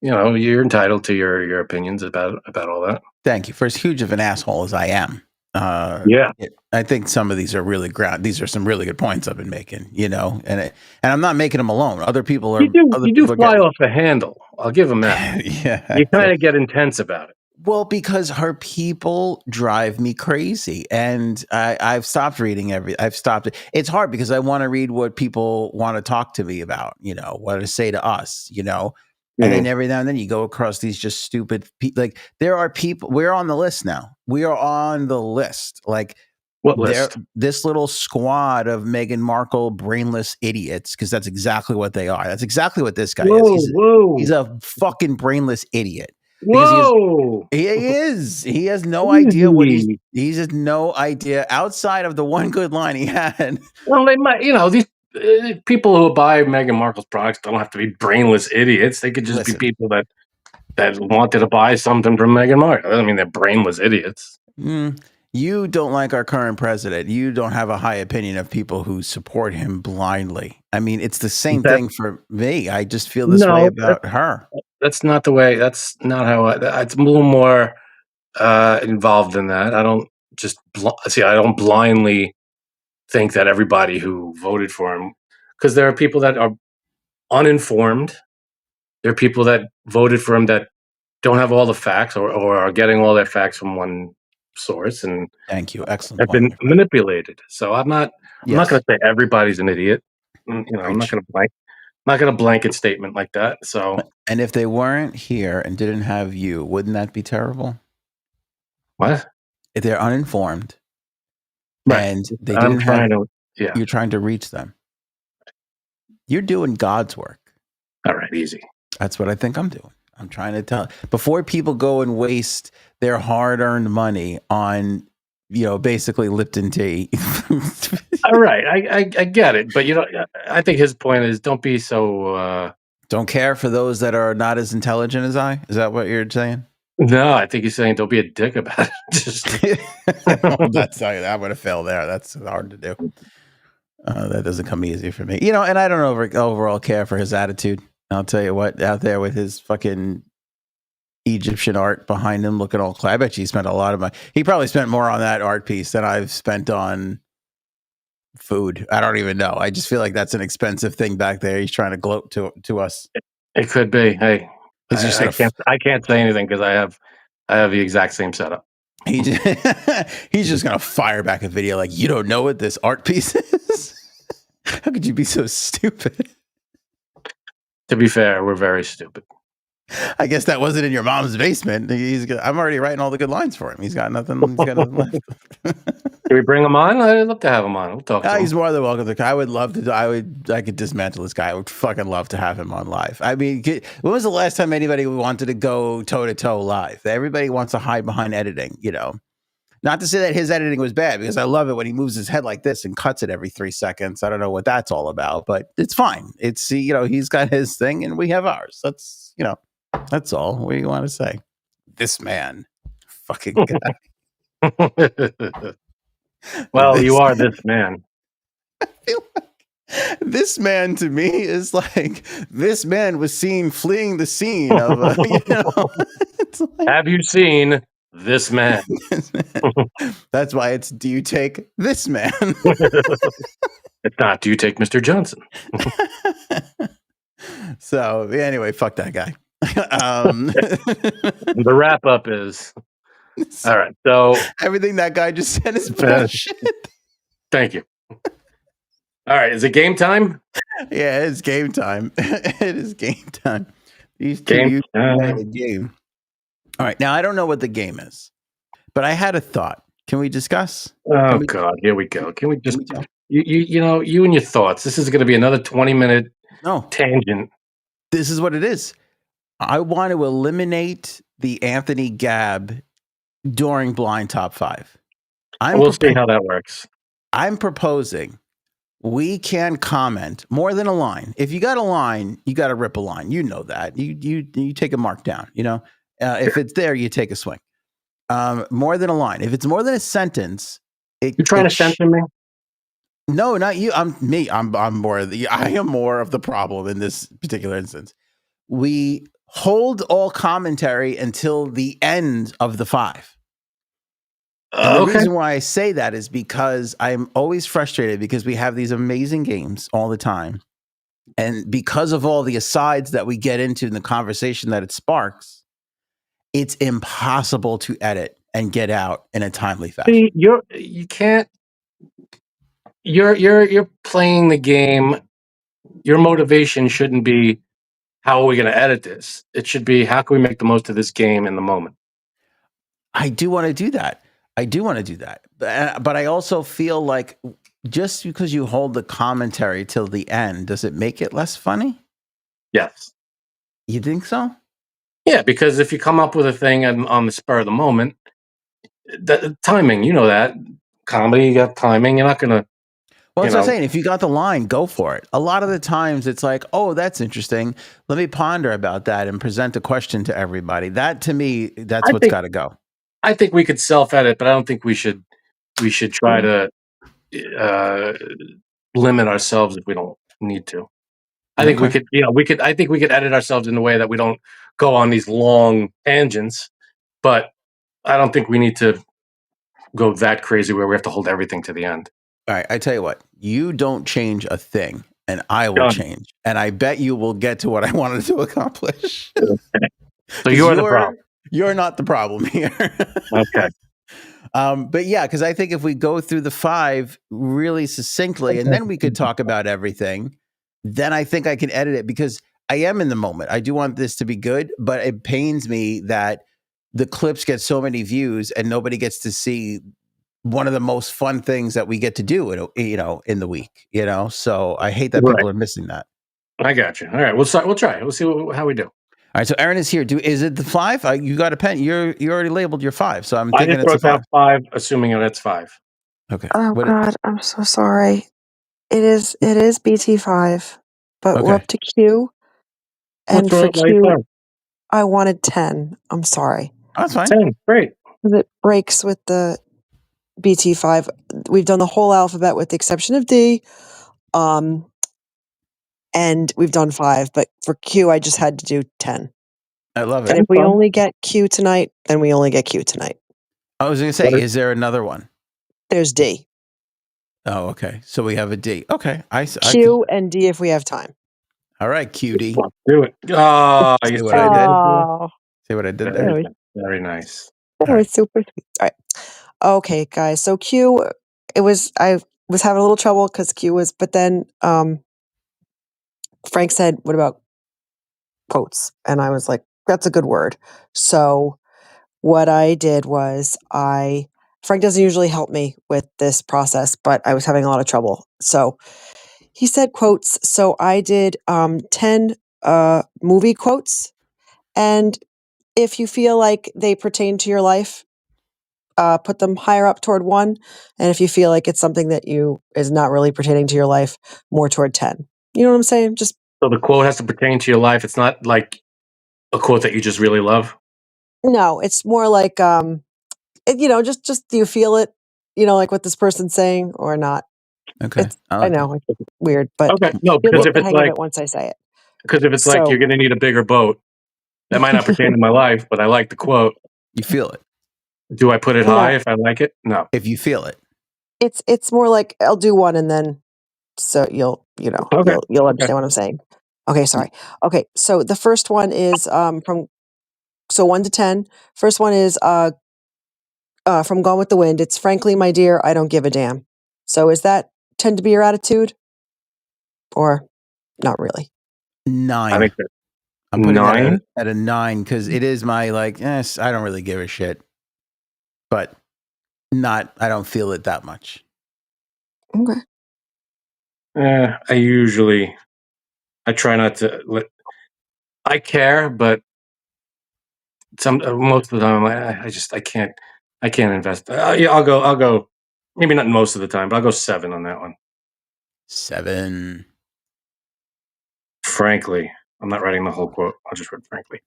you're entitled to your opinions about all that. Thank you. For as huge of an asshole as I am. I think some of these are really these are some really good points I've been making, and I'm not making them alone. Other people are. You do fly off the handle. I'll give them that. Yeah. You kind of get intense about it. Well, because her people drive me crazy, and I've stopped reading I've stopped it. It's hard because I want to read what people want to talk to me about, what to say to us, And then every now and then you go across these just stupid like there are people. We're on the list now. We are on the list. Like what list? This little squad of Meghan Markle brainless idiots, because that's exactly what they are. That's exactly what this guy is. He's a fucking brainless idiot. Whoa! He is. He has no idea what he has no idea outside of the one good line he had. Well, they might. people who buy Meghan Markle's products don't have to be brainless idiots. They could just be people that wanted to buy something from Meghan Markle. That doesn't mean they're brainless idiots. You don't like our current president. You don't have a high opinion of people who support him blindly. I mean, it's the same thing for me. I just feel this way about her. That's not the way. That's not how. It's a little more involved in that. I don't just I don't blindly think that everybody who voted for him, because there are people that are uninformed. There are people that voted for him that don't have all the facts or are getting all their facts from one source and thank you, excellent, have been manipulated. So I'm not going to say everybody's an idiot. I'm not going to blanket statement like that. So, and if they weren't here and didn't have you, wouldn't that be terrible? What? If they're uninformed, right? And they didn't you're trying to reach them. You're doing God's work. All right, easy. That's what I think I'm doing. I'm trying to tell before people go and waste their hard-earned money on, basically Lipton tea. All right, I get it, but I think his point is don't be so. Don't care for those that are not as intelligent as I. Is that what you're saying? No, I think he's saying don't be a dick about it. Just I would have failed there. That's hard to do. That doesn't come easy for me, and I don't overall care for his attitude. I'll tell you what, out there with his fucking Egyptian art behind him looking all I bet you he spent a lot of money. He probably spent more on that art piece than I've spent on food. I don't even know. I just feel like that's an expensive thing back there. He's trying to gloat to us. It could be. Hey, I can't say anything because I have the exact same setup. He's just going to fire back a video like, you don't know what this art piece is? How could you be so stupid? To be fair, we're very stupid. I guess that wasn't in your mom's basement. I'm already writing all the good lines for him. He's got nothing left. Can we bring him on? I'd love to have him on. We'll talk to him. He's more than welcome to. I would love to. I could dismantle this guy. I would fucking love to have him on live. I mean, when was the last time anybody wanted to go toe to toe live? Everybody wants to hide behind editing, Not to say that his editing was bad, because I love it when he moves his head like this and cuts it every 3 seconds. I don't know what that's all about, but it's fine. It's, he's got his thing and we have ours. That's, that's all. What do you want to say? This man, fucking guy. Well, you are this man. I feel like this man to me is like, this man was seen fleeing the scene of, it's like, have you seen this man? That's why it's, do you take this man? It's not, do you take Mr. Johnson? So anyway, fuck that guy. The wrap up is, all right, so everything that guy just said is bullshit. Thank you. All right, is it game time? Yeah, it's game time. It is game time. These two play a game. All right, now I don't know what the game is, but I had a thought. Can we discuss? Oh God, here we go. Can we just you and your thoughts? This is going to be another 20-minute tangent. This is what it is. I want to eliminate the Anthony Gabb during Blind Top 5. We'll see how that works. I'm proposing we can comment more than a line. If you got a line, you got to rip a line. You know that. You take a mark down. If it's there, you take a swing. More than a line. If it's more than a sentence, you're trying to censor me. No, not you. I'm me. I'm more. I am more of the problem in this particular instance. We hold all commentary until the end of the 5. And the reason why I say that is because I'm always frustrated because we have these amazing games all the time. And because of all the asides that we get into in the conversation that it sparks, it's impossible to edit and get out in a timely fashion. See, you can't. You're playing the game. Your motivation shouldn't be how are we going to edit this. It should be how can we make the most of this game in the moment. I do want to do that. But I also feel like just because you hold the commentary till the end, does it make it less funny? Yes. You think so? Yeah, because if you come up with a thing on the spur of the moment, the timing, that comedy, you got timing. You're not going to. Well, that's what I'm saying. If you got the line, go for it. A lot of the times it's like, oh, that's interesting. Let me ponder about that and present a question to everybody. That, to me, that's what's got to go. I think we could self-edit, but I don't think we should try to limit ourselves if we don't need to. I think we could, I think we could edit ourselves in a way that we don't go on these long tangents, but I don't think we need to go that crazy where we have to hold everything to the end. All right, I tell you what, you don't change a thing, and I will change, and I bet you will get to what I wanted to accomplish. So you're the problem. You're not the problem here. Okay. But yeah, because I think if we go through the 5 really succinctly, and then we could talk about everything, then I think I can edit it, because I am in the moment. I do want this to be good, but it pains me that the clips get so many views and nobody gets to see one of the most fun things that we get to do in the week, so I hate that people are missing that. I got you. All right, we'll try. We'll see how we do. All right, so Aaron is here. Is it the 5? You got a pen. You already labeled your 5, so I'm thinking it's a 5. 5, assuming that's 5. Okay. Oh God, I'm so sorry. It is BT5, but we're up to Q, and for Q, I wanted 10. I'm sorry. That's fine. 10, great. It breaks with the BT5. We've done the whole alphabet with the exception of D, and we've done 5. But for Q, I just had to do 10. I love it. And if we only get Q tonight, then we only get Q tonight. I was going to say, is there another one? There's D. Oh, okay. So we have a D. Okay. Q and D if we have time. All right, QD. Do it. Oh, you see what I did? See what I did there? Very nice. That was super sweet. All right. Okay, guys. So Q, I was having a little trouble because Q was, but then Frank said, "What about quotes?" And I was like, "That's a good word." So what I did was Frank doesn't usually help me with this process, but I was having a lot of trouble. So he said quotes. So I did 10 movie quotes. And if you feel like they pertain to your life, put them higher up toward 1. And if you feel like it's something that is not really pertaining to your life, more toward 10. You know what I'm saying? So the quote has to pertain to your life. It's not like a quote that you just really love. No, it's more like, just do you feel it, like what this person's saying or not? Okay. I know it's weird, but okay. No, because if it's like once I say it. Because if it's like you're going to need a bigger boat, that might not pertain to my life, but I like the quote. You feel it. Do I put it high if I like it? No. If you feel it. It's more like I'll do one and then so you'll understand what I'm saying. Okay, sorry. Okay, so the first one is from 1 to 10. First one is from Gone with the Wind. It's frankly, my dear, I don't give a damn. So is that tend to be your attitude? Or not really? 9. I think I'm putting 9 at a 9 because it is my I don't really give a shit. But I don't feel it that much. Okay. I try not to. I care, but most of the time I can't invest. I'll go. Maybe not most of the time, but I'll go 7 on that one. 7. Frankly, I'm not writing the whole quote. I'll just write frankly.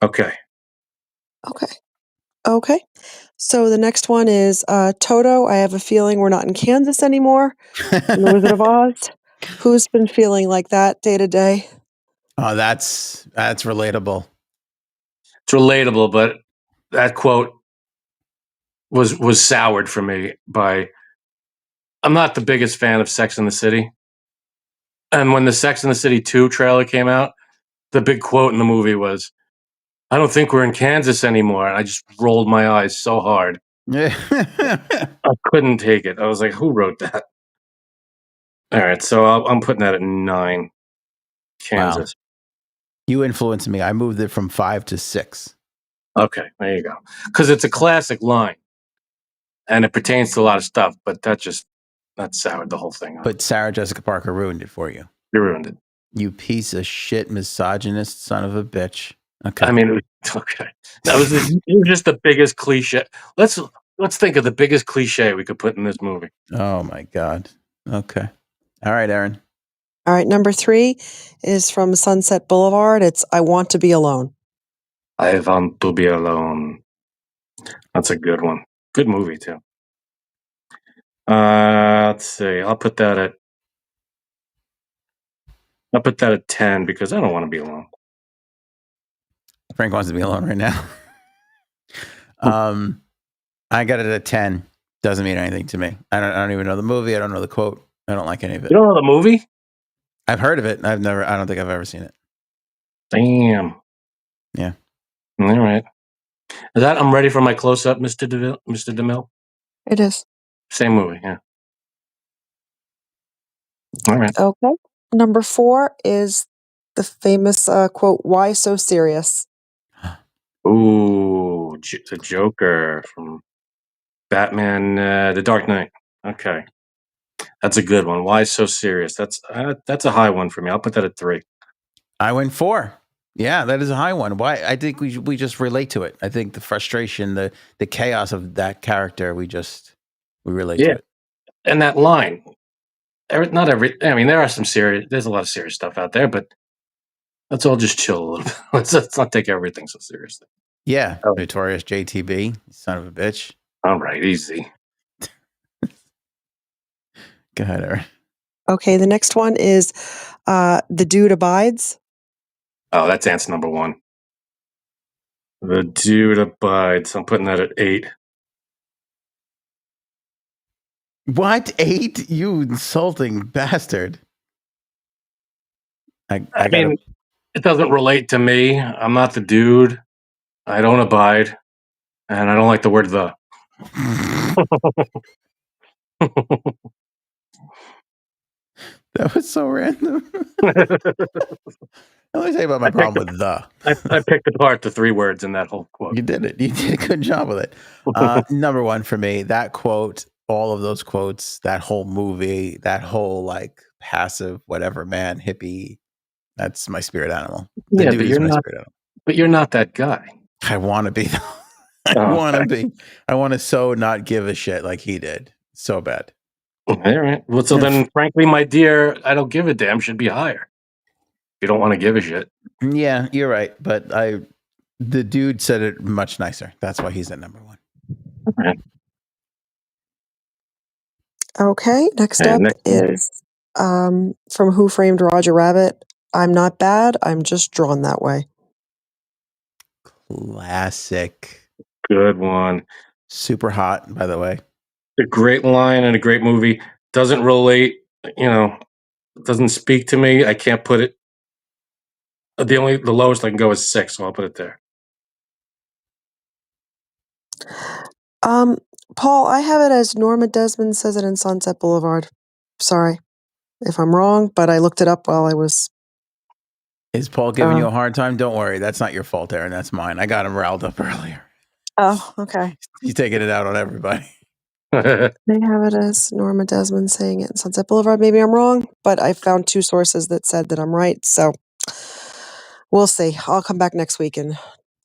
Okay. So the next one is Toto. I have a feeling we're not in Kansas anymore. In the Wizard of Oz. Who's been feeling like that day to day? Oh, that's relatable. It's relatable, but that quote was soured for me by. I'm not the biggest fan of Sex and the City, and when the Sex and the City 2 trailer came out, the big quote in the movie was, "I don't think we're in Kansas anymore." And I just rolled my eyes so hard. Yeah. I couldn't take it. I was like, "Who wrote that?" All right, so I'm putting that at 9. Kansas. Wow. You influenced me. I moved it from 5 to 6. Okay, there you go. Because it's a classic line, and it pertains to a lot of stuff. But that soured the whole thing. But Sarah Jessica Parker ruined it for you. You ruined it. You piece of shit, misogynist son of a bitch. Okay. I mean, Okay, that was just the biggest cliche. Let's think of the biggest cliche we could put in this movie. Oh my God. Okay. All right, Aaron. All right, number 3 is from Sunset Boulevard. It's I Want to Be Alone. I want to be alone. That's a good one. Good movie too. Let's see. I'll put that at 10 because I don't want to be alone. Frank wants to be alone right now. I got it at 10. Doesn't mean anything to me. I don't even know the movie. I don't know the quote. I don't like any of it. You don't know the movie? I've heard of it. I don't think I've ever seen it. Damn. Yeah. All right. Is that I'm ready for my close up, Mr. DeMille? It is. Same movie, yeah. All right. Okay. Number 4 is the famous quote, "Why so serious?" Ooh, the Joker from Batman, The Dark Knight. Okay. That's a good one. Why so serious? That's a high one for me. I'll put that at 3. I went 4. Yeah, that is a high one. Why? I think we just relate to it. I think the frustration, the chaos of that character, we relate to it. And that line. Not every. I mean, there's a lot of serious stuff out there, but let's all just chill a little bit. Let's not take everything so seriously. Yeah, notorious JTB, son of a bitch. All right, easy. Go ahead, Aaron. Okay, the next one is The Dude Abides. Oh, that's answer number 1. The Dude Abides. I'm putting that at 8. What? 8? You insulting bastard. I mean, it doesn't relate to me. I'm not the dude. I don't abide. And I don't like the word the. That was so random. Let me tell you about my problem with the. I picked apart the 3 words in that whole quote. You did it. You did a good job with it. Number 1 for me, that quote, all of those quotes, that whole movie, that whole like passive whatever man hippie. That's my spirit animal. The dude is my spirit animal. But you're not that guy. I want to be. I want to be. I want to so not give a shit like he did. So bad. All right. Well, so then, frankly, my dear, I don't give a damn should be higher. You don't want to give a shit. Yeah, you're right. But the dude said it much nicer. That's why he's at number 1. Okay. Okay, next up is from Who Framed Roger Rabbit. I'm not bad. I'm just drawn that way. Classic. Good one. Super hot, by the way. A great line and a great movie. Doesn't relate, doesn't speak to me. I can't put it. The lowest I can go is 6, so I'll put it there. Paul, I have it as Norma Desmond says it in Sunset Boulevard. Sorry if I'm wrong, but I looked it up while I was. Is Paul giving you a hard time? Don't worry. That's not your fault, Aaron. That's mine. I got him riled up earlier. Oh, okay. He's taking it out on everybody. They have it as Norma Desmond saying it in Sunset Boulevard. Maybe I'm wrong, but I found 2 sources that said that I'm right. So we'll see. I'll come back next week and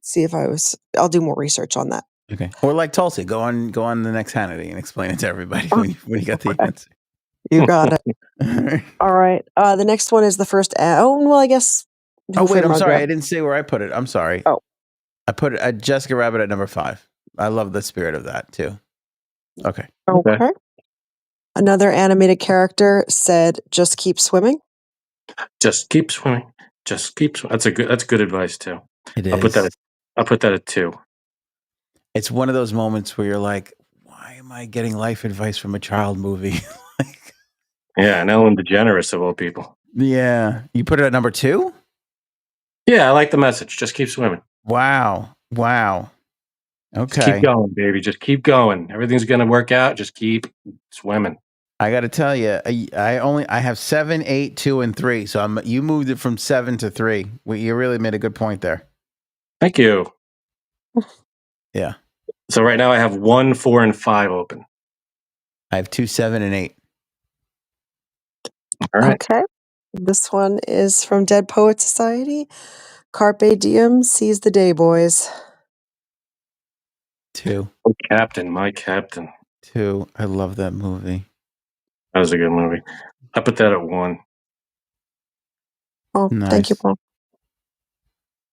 see if I'll do more research on that. Okay. Or like Tulsi, go on the next Hannity and explain it to everybody when you got the answer. You got it. All right. The next one is the first. I guess. Oh, wait. I'm sorry. I didn't say where I put it. I'm sorry. Oh. I put it at Jessica Rabbit at number 5. I love the spirit of that, too. Okay. Another animated character said, "Just keep swimming." Just keep swimming. Just keep swimming. That's good advice, too. It is. I'll put that at 2. It's one of those moments where you're like, why am I getting life advice from a child movie? Yeah, and Ellen DeGeneres of all people. Yeah. You put it at number 2? Yeah, I like the message. Just keep swimming. Wow. Okay. Just keep going, baby. Just keep going. Everything's going to work out. Just keep swimming. I got to tell you, I have 7, 8, 2, and 3. So you moved it from 7 to 3. You really made a good point there. Thank you. Yeah. So right now I have 1, 4, and 5 open. I have 2, 7, and 8. All right. Okay. This one is from Dead Poet Society. Carpe diem, seize the day, boys. 2. Oh, Captain, my Captain. 2. I love that movie. That was a good movie. I put that at 1. Oh, thank you, Nice. Paul.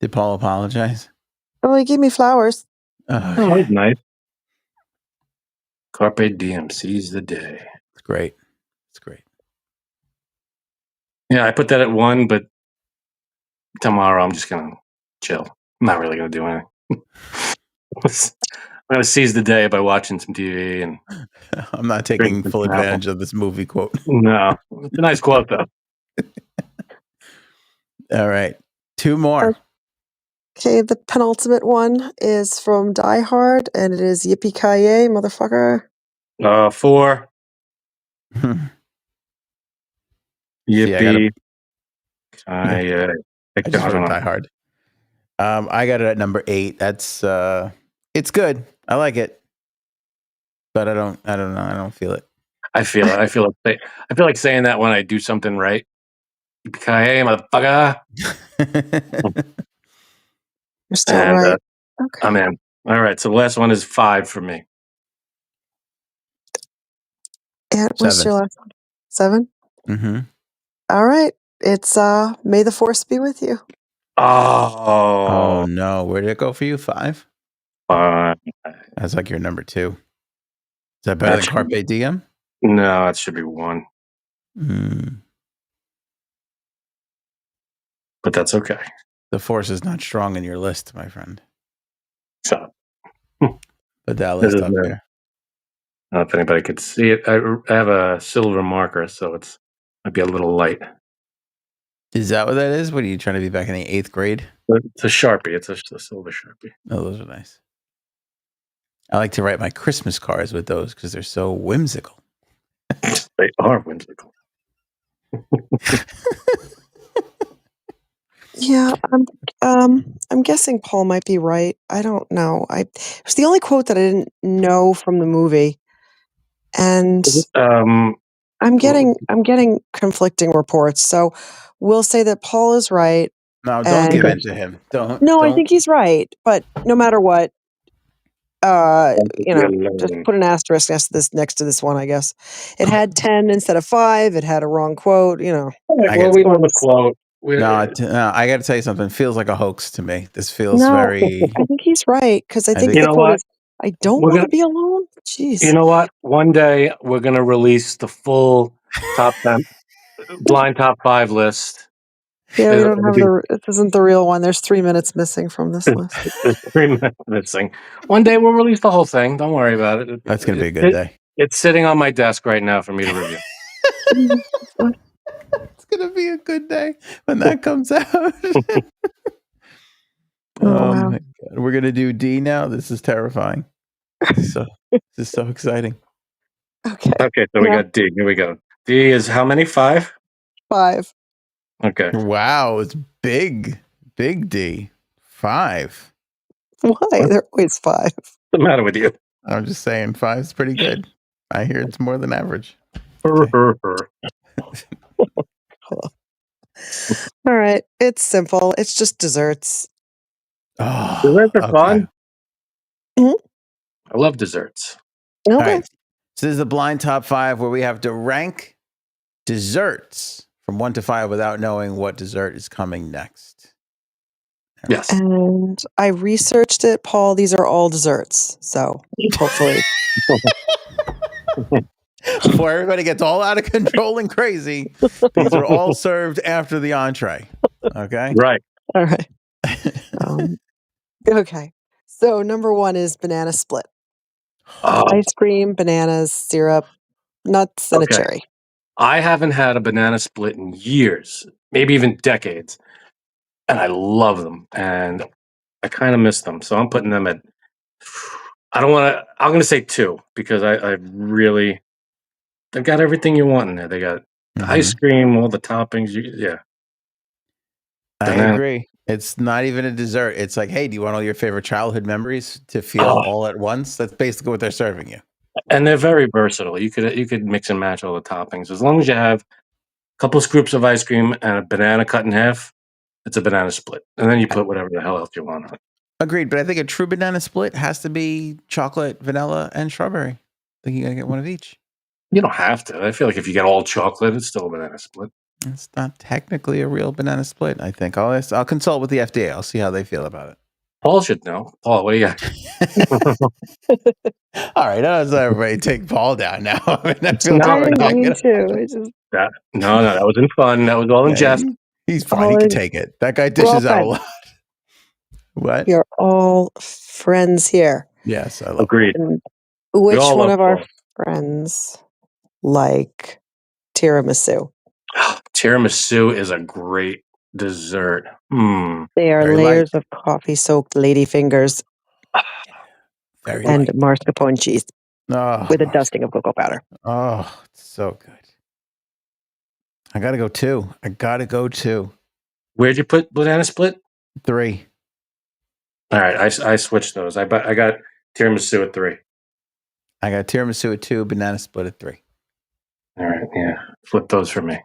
Did Paul apologize? Oh, he gave me flowers. Oh, that was nice. Carpe diem, seize the day. It's great. It's great. Yeah, I put that at 1, but tomorrow I'm just gonna chill. I'm not really gonna do anything. I'm gonna seize the day by watching some TV and I'm not taking drinking full some advantage apple. of this movie quote. No, it's a nice quote though. All right. 2 more. Okay, the penultimate one is from Die Hard, and it is Yippee-ki-yay, motherfucker. 4. See, I Yippee! I just wrote Die Hard. I got it at number 8. That's it's good. I like it, but I don't know. I don't feel it. I feel it. I feel like saying that when I do something right. Yippee-ki-yay, motherfucker! You're still And right. Okay. I'm in. All right, so the last one is 5 for me. And what's 7. your last one? 7? Mm-hmm. All right. It's May the Force be with you. Oh no, where did it go for you? 5? That's like your number 2. Is that better than Carpe Diem? No, it should be 1. But that's okay. The Force is not strong in your list, my friend. Shut up. But that list up there. I don't know if anybody could see it. I have a silver marker, so it's might be a little light. Is that what that is? What are you trying to be back in the 8th grade? It's a Sharpie. It's a silver Sharpie. Oh, those are nice. I like to write my Christmas cards with those because they're so whimsical. They are whimsical. Yeah, I'm guessing Paul might be right. I don't know. It's the only quote that I didn't know from the movie, and I'm getting conflicting reports. So we'll say that Paul is right. No, don't give in to him. Don't. I think he's right. But no matter what, just put an asterisk next to this one. I guess it had 10 instead of 5. It had a wrong quote. Well, we know the quote. I got to tell you something. It feels like a hoax to me. This feels very. I think he's right because I think the quote is, "I don't want to be alone." Jeez. You know what? One day we're gonna release the full top 10 blind top 5 list. Yeah, we don't have this isn't the real one. There's 3 minutes missing from this list. There's 3 minutes missing. One day we'll release the whole thing. Don't worry about it. That's gonna be a good day. It's sitting on my desk right now for me to review. It's gonna be a good day when that comes out. Wow. My God. We're gonna do D now. This is terrifying. This is so exciting. Okay, so we got D. Here we go. D is how many? 5? 5. Okay. Wow, it's big D. 5. Why? They're always 5. What's the matter with you? I'm just saying 5 is pretty good. I hear it's more than average. Okay. All right. It's simple. It's just desserts. Oh, desserts are fun. Mm-hmm. I love desserts. Okay. All right. So this is the blind top 5 where we have to rank desserts from 1 to 5 without knowing what dessert is coming next. Yes. And I researched it, Paul. These are all desserts. So hopefully. Before everybody gets all out of control and crazy, these are all served after the entree. Okay? Right. All right. Okay. So number 1 is banana split. Ice cream, bananas, syrup, nuts, and a cherry. I haven't had a banana split in years, maybe even decades. And I love them. And I kind of miss them. So I'm putting them at, I'm going to say 2 because I really, they've got everything you want in there. They got ice cream, all the toppings. Yeah. I agree. It's not even a dessert. It's like, hey, do you want all your favorite childhood memories to feel all at once? That's basically what they're serving you. And they're very versatile. You could mix and match all the toppings. As long as you have a couple scoops of ice cream and a banana cut in half, it's a banana split. And then you put whatever the hell else you want on it. Agreed, but I think a true banana split has to be chocolate, vanilla, and strawberry. I think you gotta get one of each. You don't have to. I feel like if you get all chocolate, it's still a banana split. It's not technically a real banana split. I think I'll consult with the FDA. I'll see how they feel about it. Paul should know. Paul, what do you got? All right, let's let everybody take Paul down now. I mean, I feel No, like we're Me talking- too. I just No, that wasn't fun. That was all in Yeah, jest. He's fine. He can take it. That guy dishes out a lot. What? you're all friends here. Yes, I love Agreed. And which all one love of our Paul. friends like tiramisu? Tiramisu is a great dessert. They are Very layers of coffee-soaked lady fingers Very and light. mascarpone cheese Oh, with a dusting of cocoa powder. Oh, it's so good. I gotta go 2. Where'd you put banana split? 3. All right, I switched those. I got tiramisu at 3. I got tiramisu at 2, banana split at 3. All right, yeah. Flip those for me.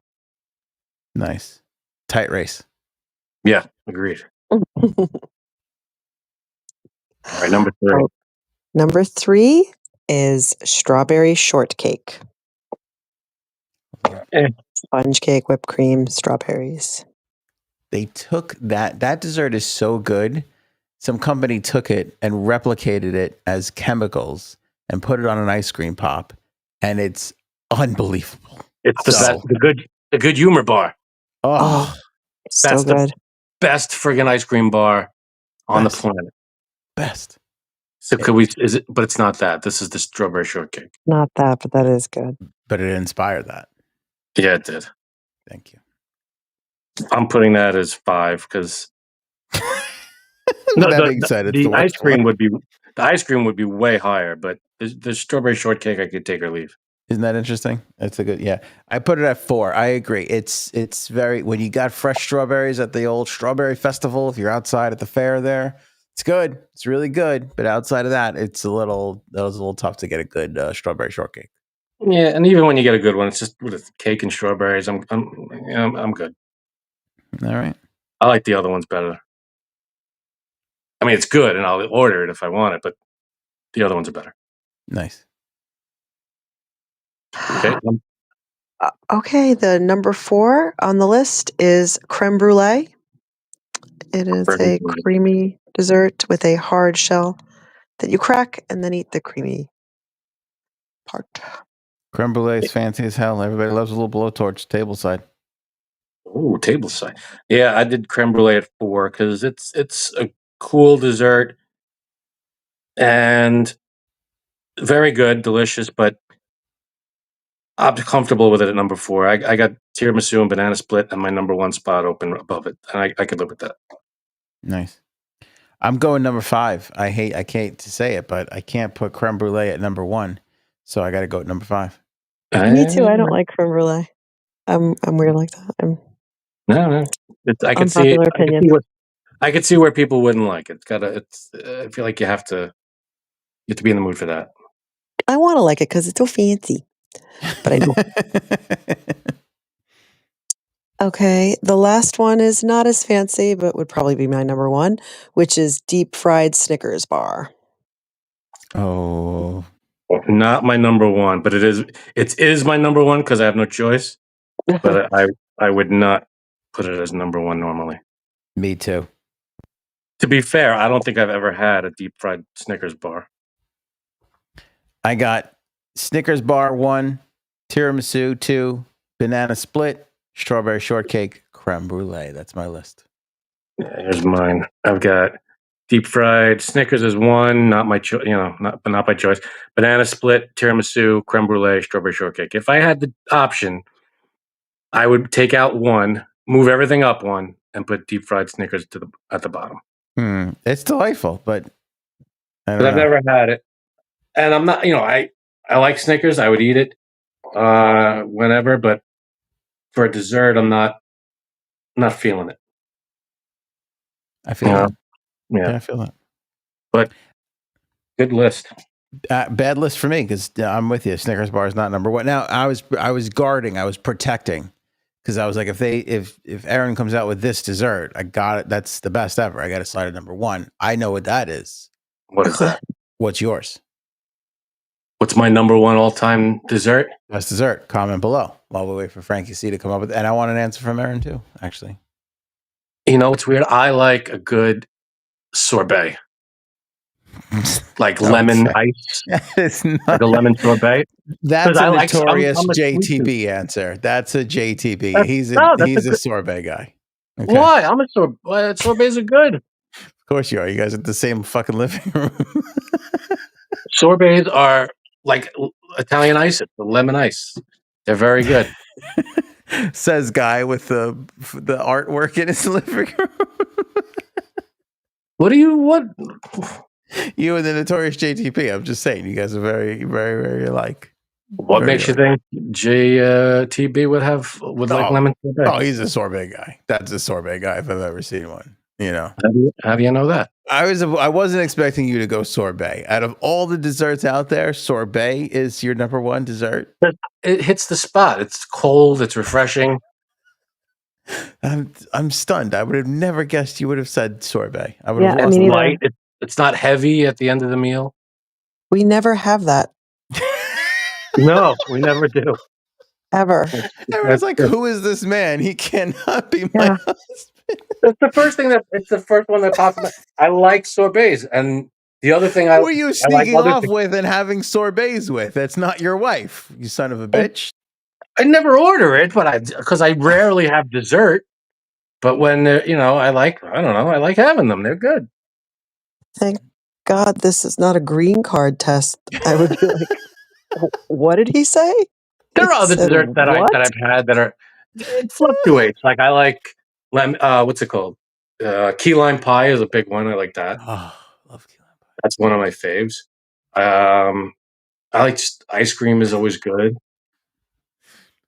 Nice. Tight race. Yeah, agreed. All right, number 3. Number 3 is strawberry shortcake. Eh. Sponge cake, whipped cream, strawberries. They took that dessert is so good. Some company took it and replicated it as chemicals and put it on an ice cream pop, and it's unbelievable. It's the So- best, the good humor bar. Oh, It's so That's the good. best friggin' ice cream bar on Best. the planet. best. So but it's not that. This is the strawberry shortcake. Not that, but that is good. But it inspired that. Yeah, it did. Thank you. I'm putting that as 5 because That being said, it's the ice worst cream one. would be way higher, but the strawberry shortcake I could take or leave. Isn't that interesting? That's a good, yeah. I put it at 4. I agree. It's very, when you got fresh strawberries at the old strawberry festival, if you're outside at the fair there, it's good. It's really good. But outside of that, that was a little tough to get a good strawberry shortcake. Yeah, and even when you get a good one, it's just with cake and strawberries. I'm good. All right. I like the other ones better. I mean, it's good, and I'll order it if I want it, but the other ones are better. Nice. Okay. Okay, the number 4 on the list is creme brulee. It is Creme a brulee. creamy dessert with a hard shell that you crack and then eat the creamy part. Creme brulee is fancy as hell. Everybody loves a little blowtorch tableside. Ooh, table side. Yeah, I did creme brulee at 4 because it's a cool dessert and very good, delicious, but I'm comfortable with it at number 4. I got tiramisu and banana split and my number 1 spot open above it, and I could live with that. Nice. I'm going number 5. I hate to say it, but I can't put creme brulee at number 1. So I got to go at number 5. Me too. I don't like creme brulee. I'm weird like that. No. I could see. Unpopular opinion. I could see where people wouldn't like it. I feel like you have to be in the mood for that. I want to like it because it's so fancy. But I don't. Okay, the last one is not as fancy, but would probably be my number 1, which is deep fried Snickers bar. Oh, Not my number 1, but it is my number 1 because I have no choice. But I would not put it as number 1 normally. me too. To be fair, I don't think I've ever had a deep fried Snickers bar. I got Snickers bar 1, tiramisu 2, banana split, strawberry shortcake, creme brulee. That's my list. Yeah, here's mine. I've got deep fried Snickers as 1, not my not by choice. Banana split, tiramisu, creme brulee, strawberry shortcake. If I had the option, I would take out 1, move everything up 1, and put deep fried Snickers at the bottom. It's delightful, but But I've never had it, and I'm not. I like Snickers. I would eat it whenever, but for a dessert, I'm not feeling it. I feel that. Yeah, I feel that. But good list. Bad list for me because I'm with you. Snickers bar is not number 1. Now I was guarding, I was protecting because I was like, if Aaron comes out with this dessert, I got it. That's the best ever. I got to slide at number 1. I know what that is. What is that? What's yours? What's my number 1 all-time dessert? Best dessert. Comment below while we wait for Frankie C to come up with. And I want an answer from Aaron too. Actually, You know, it's weird. I like a good sorbet, like lemon ice, it's not, like a lemon sorbet. That's a I'm notorious a sweet JTB answer. That's a JTB. That's He's a sorbet guy. Okay. Why? I'm a sorbet. Sorbets are good. Of course you are. You guys are at the same fucking living room. Sorbets are like Italian ice, the lemon ice. They're very good. Says guy with the artwork in his living room. What? You and the notorious JTP. I'm just saying, you guys are very, very, very alike. What Very makes you think JTB would like lemon sorbet? Oh, he's a sorbet guy. That's a sorbet guy if I've ever seen one. You know. How do you know that? I wasn't expecting you to go sorbet. Out of all the desserts out there, sorbet is your number 1 dessert. It hits the spot. It's cold. It's refreshing. I'm stunned. I would have never guessed you would have said sorbet. I would Yeah, have I lost mean, it. Light. It's not heavy at the end of the meal. We never have that No, we never do. ever. Everyone's like, who is this man? He cannot be my Yeah. husband. It's the first one that pops up. I like sorbets, and the other thing Who are you sneaking off with and having sorbets with? That's not your wife, you son of a bitch. I never order it, but because I rarely have dessert. But when I like having them. They're good. Thank God this is not a green card test. I would be like, what did he say? There are other desserts that I've had that are it fluctuates. Like I like what's it called? Key lime pie is a big one. I like that. Oh, love key lime pie. That's one of my faves. I like just ice cream is always good.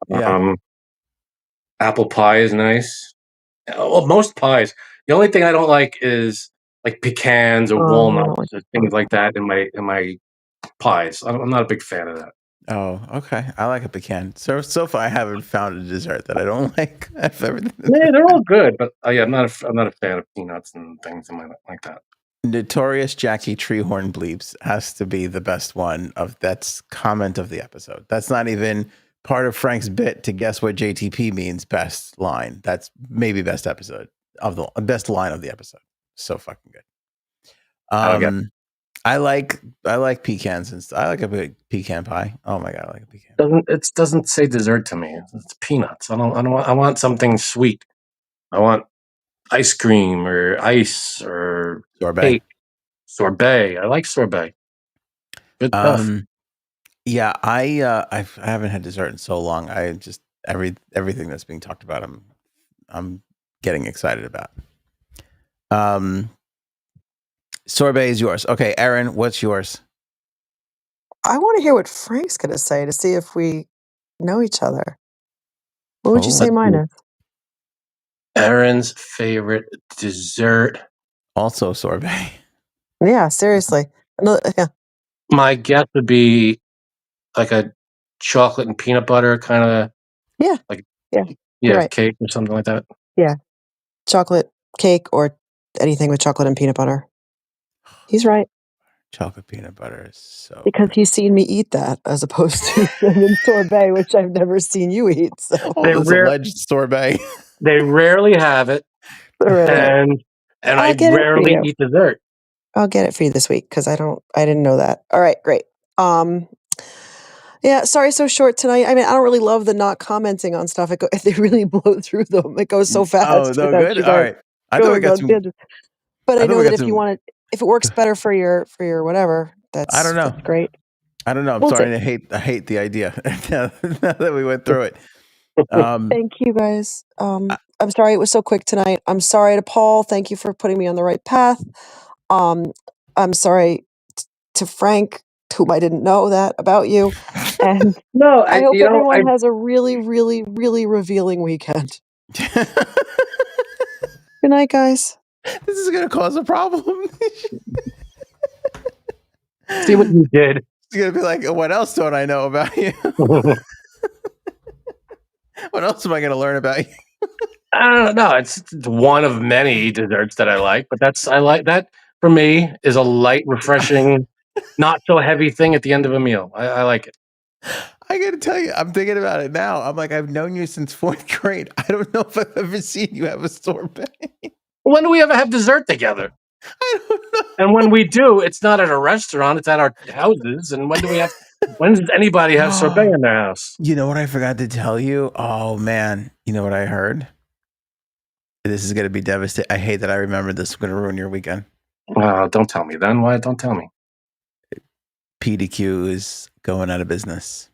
Yeah. Apple pie is nice. Well, most pies. The only thing I don't like is like pecans or walnuts or things like that in my pies. I'm not a big fan of that. Oh, okay. I like a pecan. So far, I haven't found a dessert that I don't like. Yeah, they're all good, but I'm not a fan of peanuts and things like that. Notorious Jackie Treehorn bleeps has to be the best one that's comment of the episode. That's not even part of Frank's bit to guess what JTP means. Best line. That's maybe best episode of the best line of the episode. So fucking good. I like pecans and stuff. I like a big pecan pie. Oh my God, I like a pecan. It doesn't say dessert to me. It's peanuts. I want something sweet. I want ice cream or ice or Sorbet. cake. Sorbet. I like sorbet. Good stuff. Yeah, I haven't had dessert in so long. I just everything that's being talked about, I'm getting excited about. Sorbet is yours. Okay, Aaron, what's yours? I want to hear what Frank's going to say to see if we know each other. What would you say mine is? Aaron's favorite dessert. Also sorbet. Yeah, seriously. Yeah. My guess would be like a chocolate and peanut butter kind of. Yeah. Like right. Cake or something like that. Yeah. Chocolate cake or anything with chocolate and peanut butter. He's right. Chocolate peanut butter is so because good. he's seen me eat that as opposed to lemon sorbet, which I've never seen you eat. So this alleged sorbet. They rarely have it, and I rarely eat dessert. I'll get it for you this week because I didn't know that. All right, great. Yeah, sorry, so short tonight. I mean, I don't really love the not commenting on stuff. They really blow through them. It goes so fast. Oh, no good. All right. I thought we got some. But I know that if it works better for your whatever, I don't know. That's great. I don't know. I'm sorry. I hate the idea. now that we went through it. Thank you guys. I'm sorry it was so quick tonight. I'm sorry to Paul. Thank you for putting me on the right path. I'm sorry to Frank, whom I didn't know that about you. And no, I hope everyone has a really, really, really revealing weekend. Good night, guys. This is going to cause a problem. See what you did. It's going to be like, what else don't I know about you? What else am I going to learn about you? I don't know. It's one of many desserts that I like, but I like that for me is a light, refreshing, not so heavy thing at the end of a meal. I like it. I got to tell you, I'm thinking about it now. I'm like, I've known you since 4th grade. I don't know if I've ever seen you have a sorbet. When do we ever have dessert together? I don't know. And when we do, it's not at a restaurant; it's at our houses. And when does anybody have sorbet in their house? You know what I forgot to tell you? Oh man, you know what I heard? This is going to be devastating. I hate that I remember this. It's going to ruin your weekend. Don't tell me then. Why? Don't tell me. PDQ is going out of business.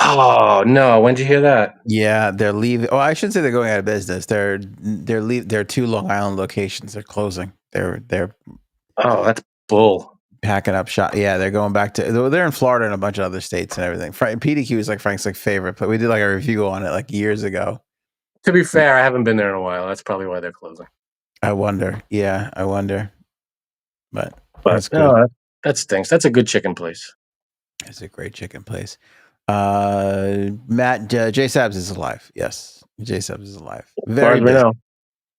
Oh no! When'd you hear that? Yeah, they're leaving. Oh, I shouldn't say they're going out of business. They're Their 2 Long Island locations are closing. They're Oh, that's bull. packing up shop. Yeah, they're going back to. They're in Florida and a bunch of other states and everything. PDQ is like Frank's favorite, but we did like a review on it like years ago. To be fair, I haven't been there in a while. That's probably why they're closing. I wonder. Yeah, I wonder. But that's good. No, that stinks. That's a good chicken place. It's a great chicken place. Matt, J Sabs is alive. Yes, J Sabs is alive. Very busy.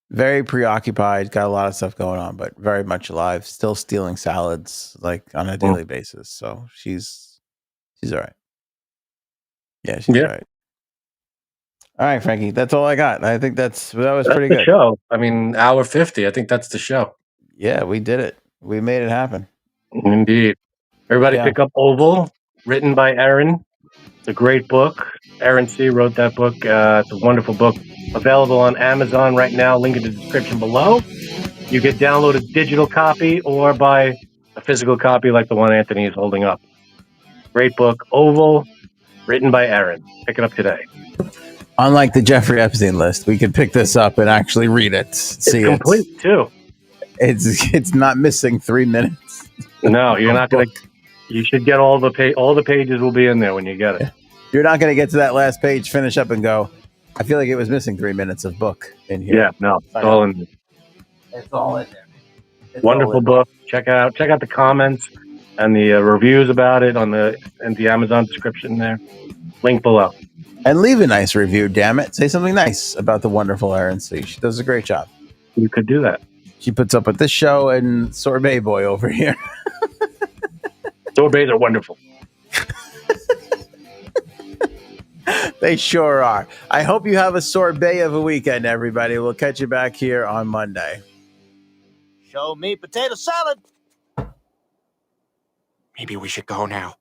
Very preoccupied. Got a lot of stuff going on, but very much alive. Still stealing salads like on a daily basis. So she's all right. Yeah, she's all right. All right, Frankie. That's all I got. I think that was pretty good. Show. I mean, hour 50. I think that's the show. Yeah, we did it. We made it happen. Indeed. Everybody pick up Oval, written by Erin. It's a great book. Erin C. wrote that book. It's a wonderful book. Available on Amazon right now. Link in the description below. You can download a digital copy or buy a physical copy like the one Anthony is holding up. Great book. Oval, written by Erin. Pick it up today. Unlike the Jeffrey Epstein list, we could pick this up and actually read it. See, it's complete too. It's not missing 3 minutes. No, you're not going to. You should get all the pages will be in there when you get it. You're not going to get to that last page, finish up, and go, I feel like it was missing 3 minutes of book in here. Yeah, no, it's all in there. It's all in there. Wonderful book. Check out the comments and the reviews about it in the Amazon description there. Link below. And leave a nice review, damn it. Say something nice about the wonderful Erin C. She does a great job. You could do that. She puts up with this show and Sorbet Boy over here. Sorbets are wonderful. They sure are. I hope you have a sorbet of a weekend, everybody. We'll catch you back here on Monday. Show me potato salad. Maybe we should go now.